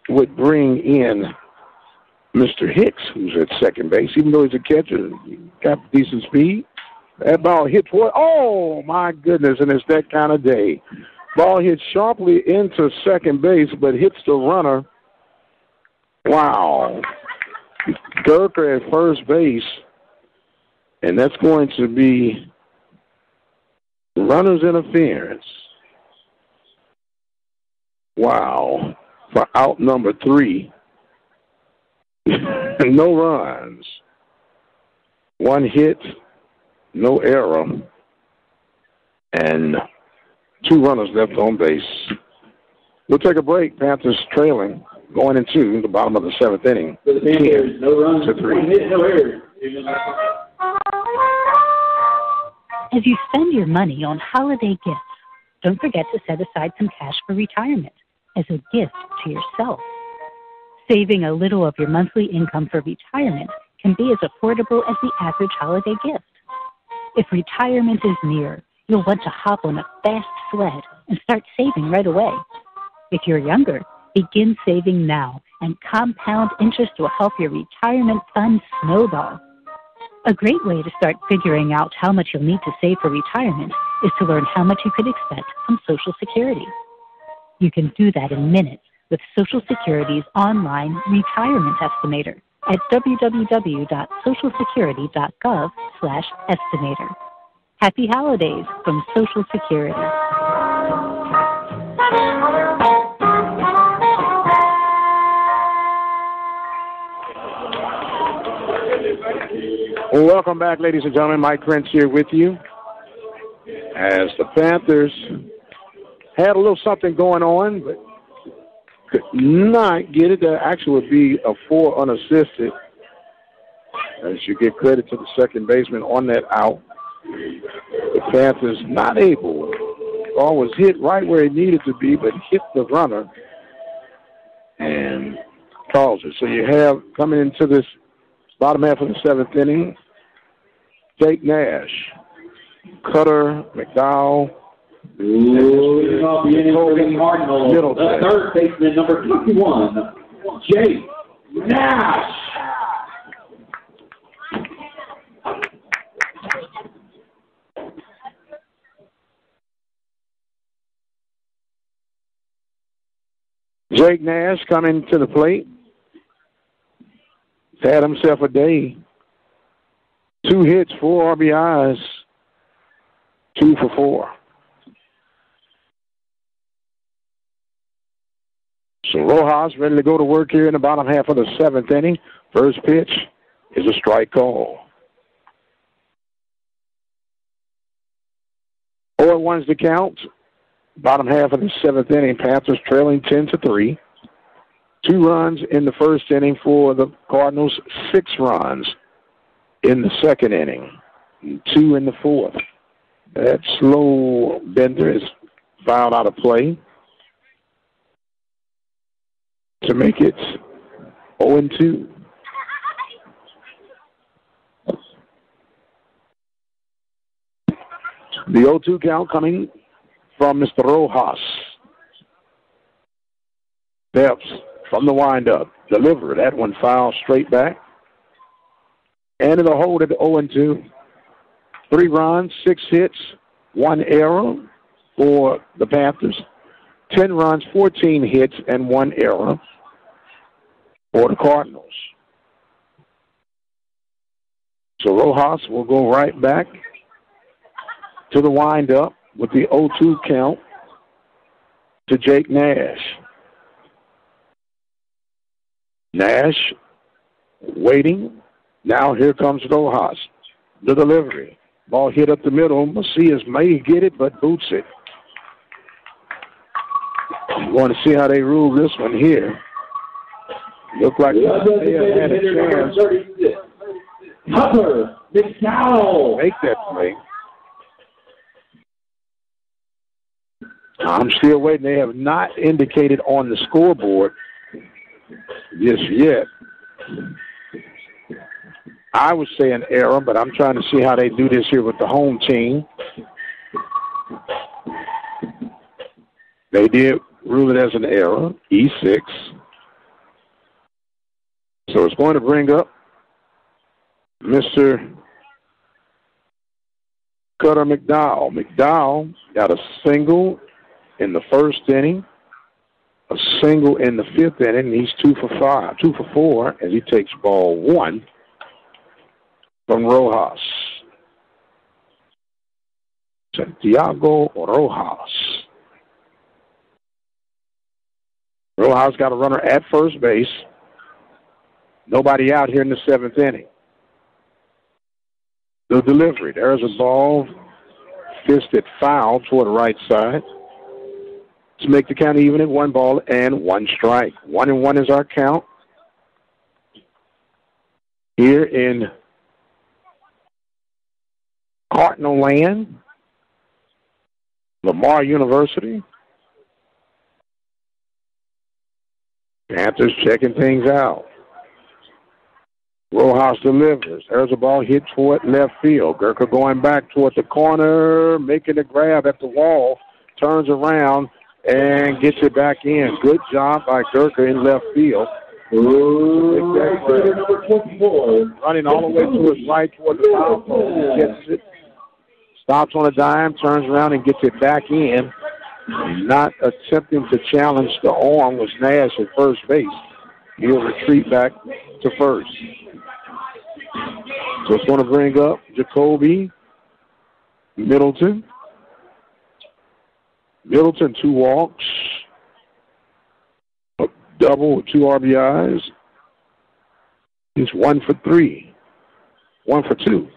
Speaker 7: would bring in Mr. Hicks, who's at second base. Even though he's a catcher, he got decent speed. That ball hit toward, oh, my goodness, and it's that kind of day. Ball hit sharply into second base, but hits the runner. Wow. Gurker at first base, and that's going to be runner's interference. Wow. For out number 3. No runs. 1 hit, no error, and 2 runners left on base. We'll take a break. Panthers trailing, going into the bottom of the 7th inning.
Speaker 9: For the Panthers, no runs,
Speaker 7: 3.
Speaker 9: 1 hit, no errors.
Speaker 21: As you spend your money on holiday gifts, don't forget to set aside some cash for retirement as a gift to yourself. Saving a little of your monthly income for retirement can be as affordable as the average holiday gift. If retirement is near, you'll want to hop on a fast sled and start saving right away. If you're younger, begin saving now, and compound interest will help your retirement fund snowball. A great way to start figuring out how much you'll need to save for retirement is to learn how much you could expect from Social Security. You can do that in minutes with Social Security's online retirement estimator at www.socialsecurity.gov/estimator. Happy holidays from Social Security.
Speaker 7: Well, welcome back, ladies and gentlemen. Mike Prince here with you. As the Panthers had a little something going on, but could not get it. That actually would be a 4 unassisted. As you give credit to the second baseman on that out. The Panthers not able. Ball was hit right where it needed to be, but hit the runner and caused it. So you have coming into this bottom half of the 7th inning, Jake Nash, Cutter, McDowell,
Speaker 9: Leading off the inning for the Cardinals, the third baseman, number 21, Jake Nash.
Speaker 7: Jake Nash coming to the plate. He's had himself a day. 2 hits, 4 RBIs, 2 for 4. So Rojas ready to go to work here in the bottom half of the 7th inning. First pitch is a strike call. 0-1's the count. Bottom half of the 7th inning, Panthers trailing 10-3. 2 runs in the first inning for the Cardinals, 6 runs in the second inning, 2 in the 4th. That slow bender is fouled out of play to make it 0-2. The 0-2 count coming from Mr. Rojas. Steps from the windup. Deliver that one foul straight back. And it'll hold at 0-2. 3 runs, 6 hits, 1 error for the Panthers. 10 runs, 14 hits, and 1 error for the Cardinals. So Rojas will go right back to the windup with the 0-2 count to Jake Nash. Nash waiting. Now here comes Rojas. The delivery. Ball hit up the middle. Macias may get it, but boots it. You want to see how they rule this one here. Look like they had a chance.
Speaker 9: Hunter McDowell.
Speaker 7: Make that play. I'm still waiting. They have not indicated on the scoreboard just yet. I would say an error, but I'm trying to see how they do this here with the home team. They did rule it as an error, E6. So it's going to bring up Mr. Cutter McDowell. McDowell got a single in the first inning, a single in the fifth inning. He's 2 for 4, as he takes ball 1 from Rojas. Santiago Rojas. Rojas got a runner at first base. Nobody out here in the 7th inning. The delivery. There's a ball fisted foul toward the right side to make the count even at 1 ball and 1 strike. 1-1 is our count here in Cardinal Land, Lamar University. Panthers checking things out. Rojas delivers. There's a ball hit toward left field. Gurka going back toward the corner, making a grab at the wall, turns around and gets it back in. Good job by Gurka in left field.
Speaker 9: Number 24.
Speaker 7: Running all the way to his right toward the foul pole. Gets it. Stops on a dime, turns around and gets it back in. Not attempting to challenge the arm was Nash at first base. He'll retreat back to first. So it's going to bring up Jacoby Middleton. Middleton, 2 walks. A double with 2 RBIs. He's 1 for 3. 1 for 2.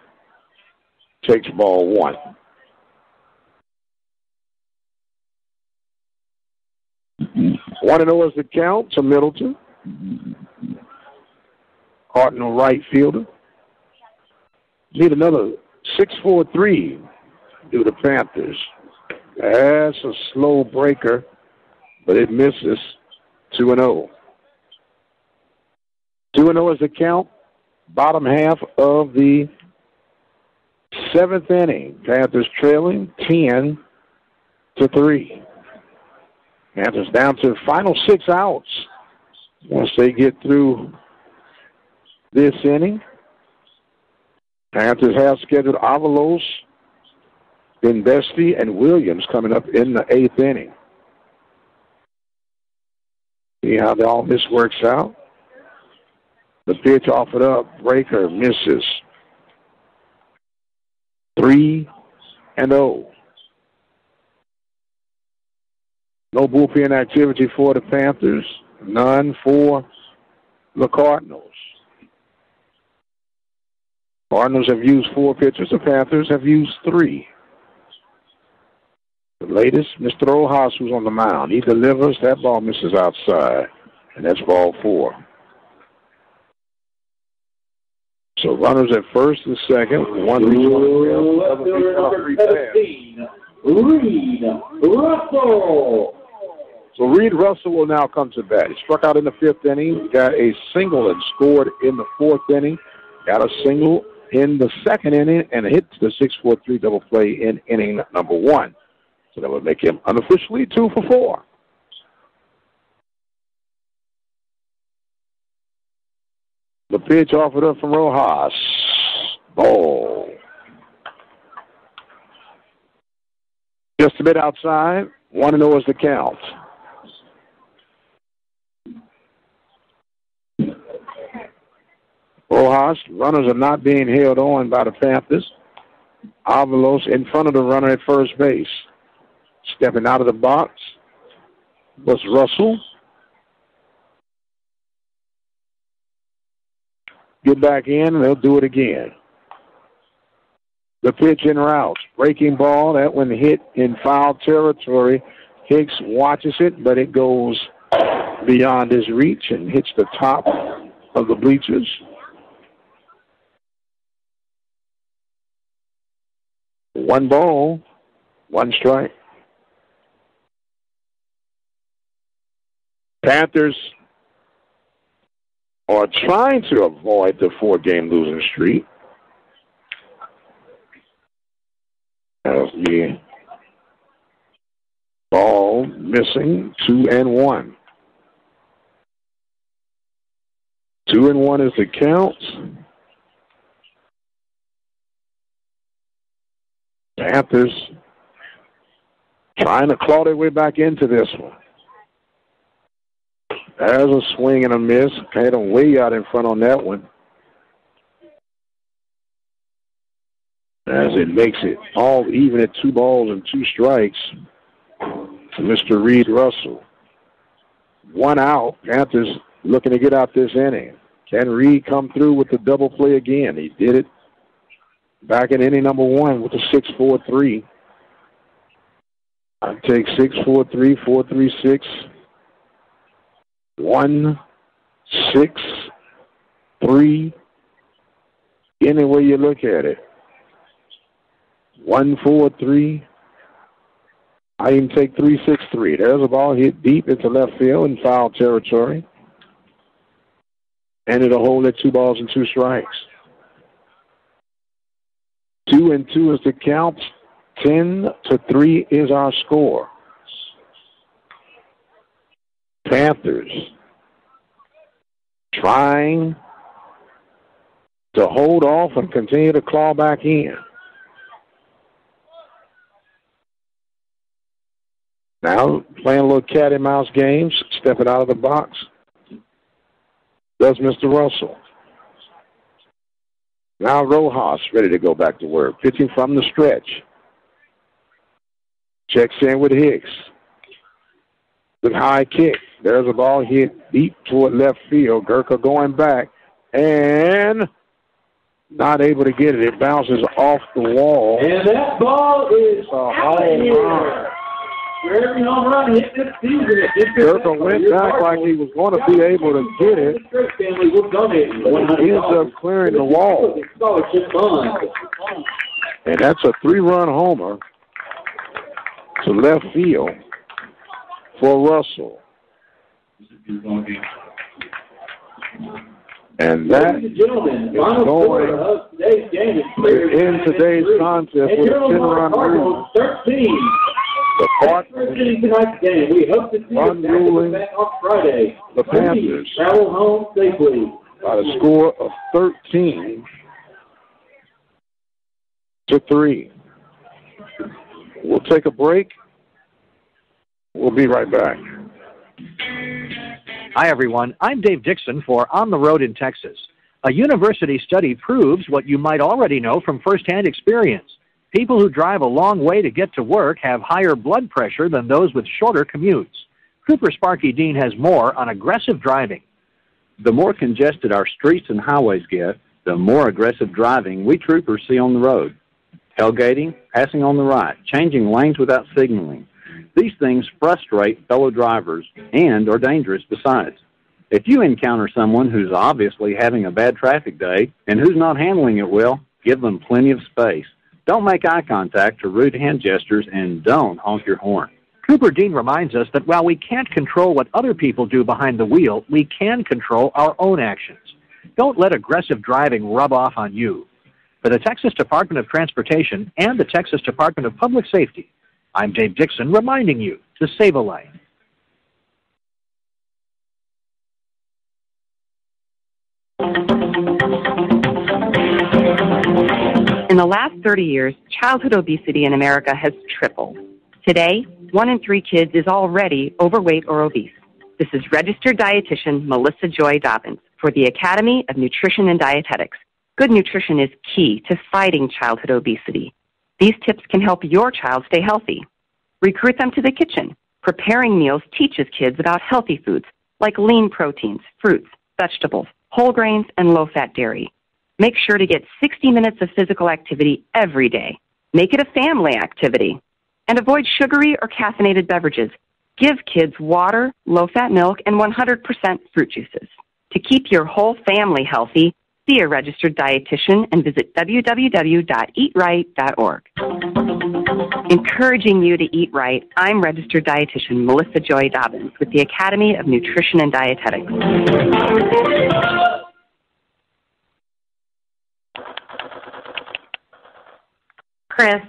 Speaker 7: Takes ball 1. Want to know is the count to Middleton. Cardinal right fielder. Need another 6-4-3 do the Panthers. That's a slow breaker, but it misses. 2-0. 2-0 is the count. Bottom half of the 7th inning. Panthers trailing 10-3. Panthers down to the final 6 outs once they get through this inning. Panthers have scheduled Avalos, Benbesti, and Williams coming up in the 8th inning. See how all this works out. The pitch offered up. Breaker misses. 3-0. No bullpen activity for the Panthers. None for the Cardinals. Cardinals have used 4 pitchers. The Panthers have used 3. The latest, Mr. Rojas, who's on the mound. He delivers. That ball misses outside, and that's ball 4. So runners at first and second. One reach on the field. Number 17,
Speaker 9: Reed Russell.
Speaker 7: So Reed Russell will now come to bat. He struck out in the 5th inning, got a single and scored in the 4th inning, got a single in the 2nd inning, and hit the 6-4-3 double play in inning number 1. So that would make him unofficially 2 for 4. The pitch offered up from Rojas. Ball. Just a bit outside. 1-0 is the count. Rojas Runners are not being held on by the Panthers. Avalos in front of the runner at first base. Stepping out of the box was Russell. Get back in, and they'll do it again. The pitch en route. Breaking ball. That one hit in foul territory. Hicks watches it, but it goes beyond his reach and hits the top of the bleachers. One ball, one strike. Panthers are trying to avoid the 4-game losing streak. As the ball missing, 2-1. 2-1 is the count. Panthers trying to claw their way back into this one. There's a swing and a miss. Had them way out in front on that one. As it makes it all even at 2 balls and 2 strikes to Mr. Reed Russell. 1 out. Panthers looking to get out this inning. Can Reed come through with the double play again? He did it back in inning number 1 with a 6-4-3. I take 6-4-3, 4-3-6. 1, 6, 3. Any way you look at it. 1, 4, 3. I even take 3, 6, 3. There's a ball hit deep into left field in foul territory. And it'll hold at 2 balls and 2 strikes. 2-2 is the count. 10-3 is our score. Panthers trying to hold off and continue to claw back in. Now playing a little cat and mouse games, stepping out of the box. Does Mr. Russell. Now Rojas ready to go back to work. Pitching from the stretch. Checks in with Hicks. The high kick. There's a ball hit deep toward left field. Gurka going back and not able to get it. It bounces off the wall.
Speaker 9: And that ball is out of here. For every home run hit this season,
Speaker 7: Gurka went back like he was going to be able to get it. He ends up clearing the wall. And that's a 3-run homer to left field for Russell. And that is going in today's contest with a 10-run lead. The Partners unruling the Panthers
Speaker 9: travel home safely
Speaker 7: by a score of 13-3. We'll take a break. We'll be right back.
Speaker 1: Hi, everyone. I'm Dave Dixon for On the Road in Texas. A university study proves what you might already know from firsthand experience. People who drive a long way to get to work have higher blood pressure than those with shorter commutes. Cooper Sparky Dean has more on aggressive driving.
Speaker 22: The more congested our streets and highways get, the more aggressive driving we troopers see on the road. Tailgating, passing on the right, changing lanes without signaling. These things frustrate fellow drivers and are dangerous besides. If you encounter someone who's obviously having a bad traffic day and who's not handling it well, give them plenty of space. Don't make eye contact or rude hand gestures, and don't honk your horn.
Speaker 1: Cooper Dean reminds us that while we can't control what other people do behind the wheel, we can control our own actions. Don't let aggressive driving rub off on you. For the Texas Department of Transportation and the Texas Department of Public Safety, I'm Dave Dixon reminding you to save a life.
Speaker 10: In the last 30 years, childhood obesity in America has tripled. Today, 1 in 3 kids is already overweight or obese. This is registered dietitian Melissa Joy Dobbins for the Academy of Nutrition and Dietetics. Good nutrition is key to fighting childhood obesity. These tips can help your child stay healthy. Recruit them to the kitchen. Preparing meals teaches kids about healthy foods like lean proteins, fruits, vegetables, whole grains, and low-fat dairy. Make sure to get 60 minutes of physical activity every day. Make it a family activity. And avoid sugary or caffeinated beverages. Give kids water, low-fat milk, and 100% fruit juices. To keep your whole family healthy, see a registered dietitian and visit www.eatright.org. Encouraging you to eat right, I'm registered dietitian Melissa Joy Dobbins with the Academy of Nutrition and Dietetics.
Speaker 11: Chris,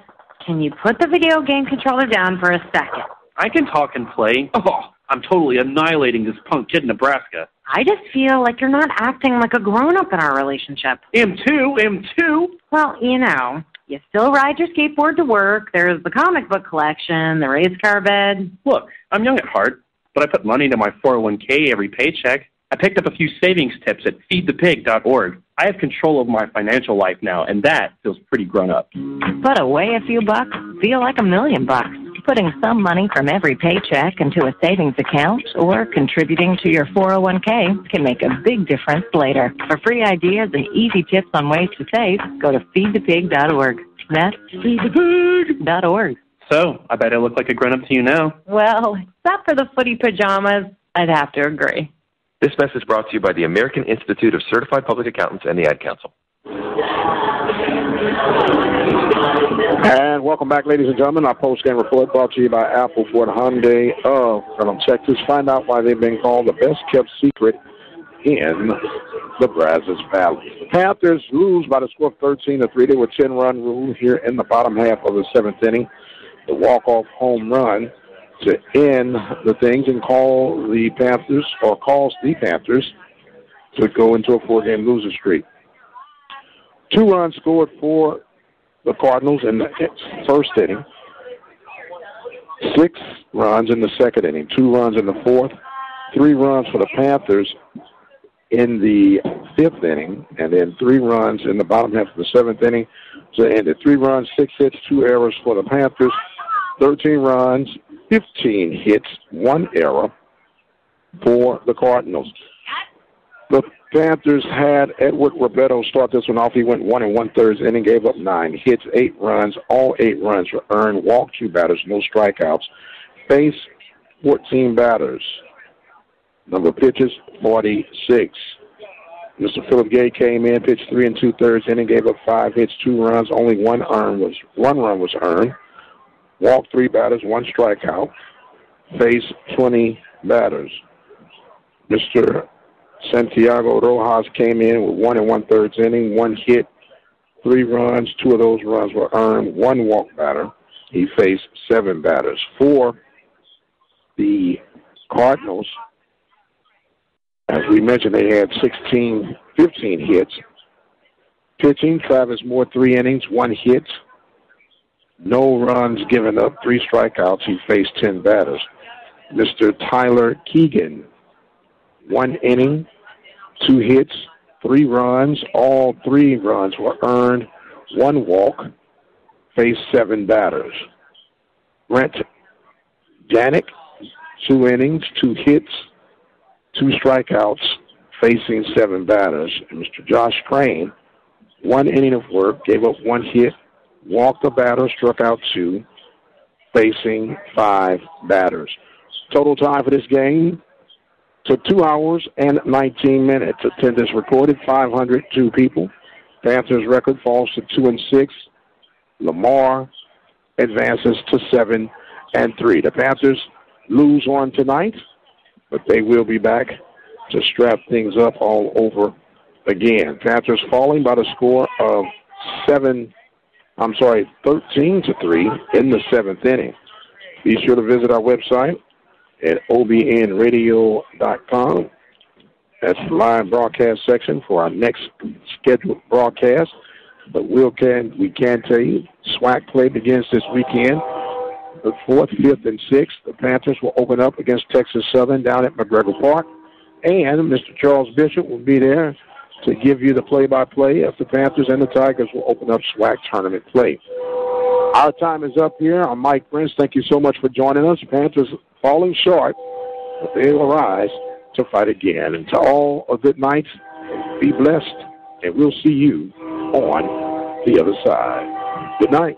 Speaker 11: can you put the video game controller down for a second?
Speaker 12: I can talk and play. Oh, I'm totally annihilating this punk kid in Nebraska.
Speaker 11: I just feel like you're not acting like a grown-up in our relationship.
Speaker 12: Am too.
Speaker 11: Well, you know, you still ride your skateboard to work. There's the comic book collection, the race car bed.
Speaker 12: Look, I'm young at heart, but I put money into my 401k every paycheck. I picked up a few savings tips at feedthepig.org. I have control of my financial life now, and that feels pretty grown up.
Speaker 13: Put away a few bucks, feel like $1 million. Putting some money from every paycheck into a savings account or contributing to your 401k can make a big difference later. For free ideas and easy tips on ways to save, go to feedthepig.org. That's feedthepig.org.
Speaker 12: So, I bet I look like a grown-up to you now.
Speaker 11: Well, except for the footy pajamas, I'd have to agree.
Speaker 14: This message brought to you by the American Institute of Certified Public Accountants and the Ad Council.
Speaker 7: And welcome back, ladies and gentlemen. Our post-game report brought to you by Apple Ford Hyundai of Durham, Texas. Find out why they've been called the best-kept secret in the Brazos Valley. The Panthers lose by the score of 13-3. They were 10-run rule here in the bottom half of the seventh inning. The walk-off home run to end the things and cause the Panthers to go into a four-game losing streak. 2 runs scored for the Cardinals in the first inning. 6 runs in the second inning. 2 runs in the fourth. 3 runs for the Panthers in the fifth inning. And then 3 runs in the bottom half of the seventh inning to end it. 3 runs, 6 hits, 2 errors for the Panthers. 13 runs, 15 hits, 1 error for the Cardinals. The Panthers had Edward Roberto start this one off. He went 1 1/3 inning, gave up 9 hits, 8 runs. All 8 runs were earned. Walked 2 batters, no strikeouts. Faced 14 batters. Number of pitches, 46. Mr. Philip Gay came in, pitched 3 2/3 inning, gave up 5 hits, 2 runs. Only 1 run was earned. Walked 3 batters, 1 strikeout. Faced 20 batters. Mr. Santiago Rojas came in with 1 1/3 inning, 1 hit, 3 runs. 2 of those runs were earned. 1 walk batter. He faced 7 batters. For the Cardinals, as we mentioned, they had 15 hits. Pitching, Travis Moore, 3 innings, 1 hit. No runs given up, 3 strikeouts. He faced 10 batters. Mr. Tyler Keegan, 1 inning, 2 hits, 3 runs. All 3 runs were earned. 1 walk, faced 7 batters. Brent Janik, 2 innings, 2 hits, 2 strikeouts, facing 7 batters. And Mr. Josh Crane, 1 inning of work, gave up 1 hit, walked a batter, struck out 2, facing 5 batters. Total time for this game took 2 hours and 19 minutes. Attendance recorded 502 people. Panthers record falls to 2-6. Lamar advances to 7-3. The Panthers lose on tonight, but they will be back to strap things up all over again. Panthers falling by the score of 13-3 in the 7th inning. Be sure to visit our website at OBN-Radio.com. That's the live broadcast section for our next scheduled broadcast. But we can tell you, SWAC play begins this weekend. The 4th, 5th, and 6th, the Panthers will open up against Texas Southern down at McGregor Park. And Mr. Charles Bishop will be there to give you the play-by-play as the Panthers and the Tigers will open up SWAC tournament play. Our time is up here. I'm Mike Prince. Thank you so much for joining us. Panthers falling short, but they will rise to fight again. And to all, a good night. Be blessed, and we'll see you on the other side. Good night.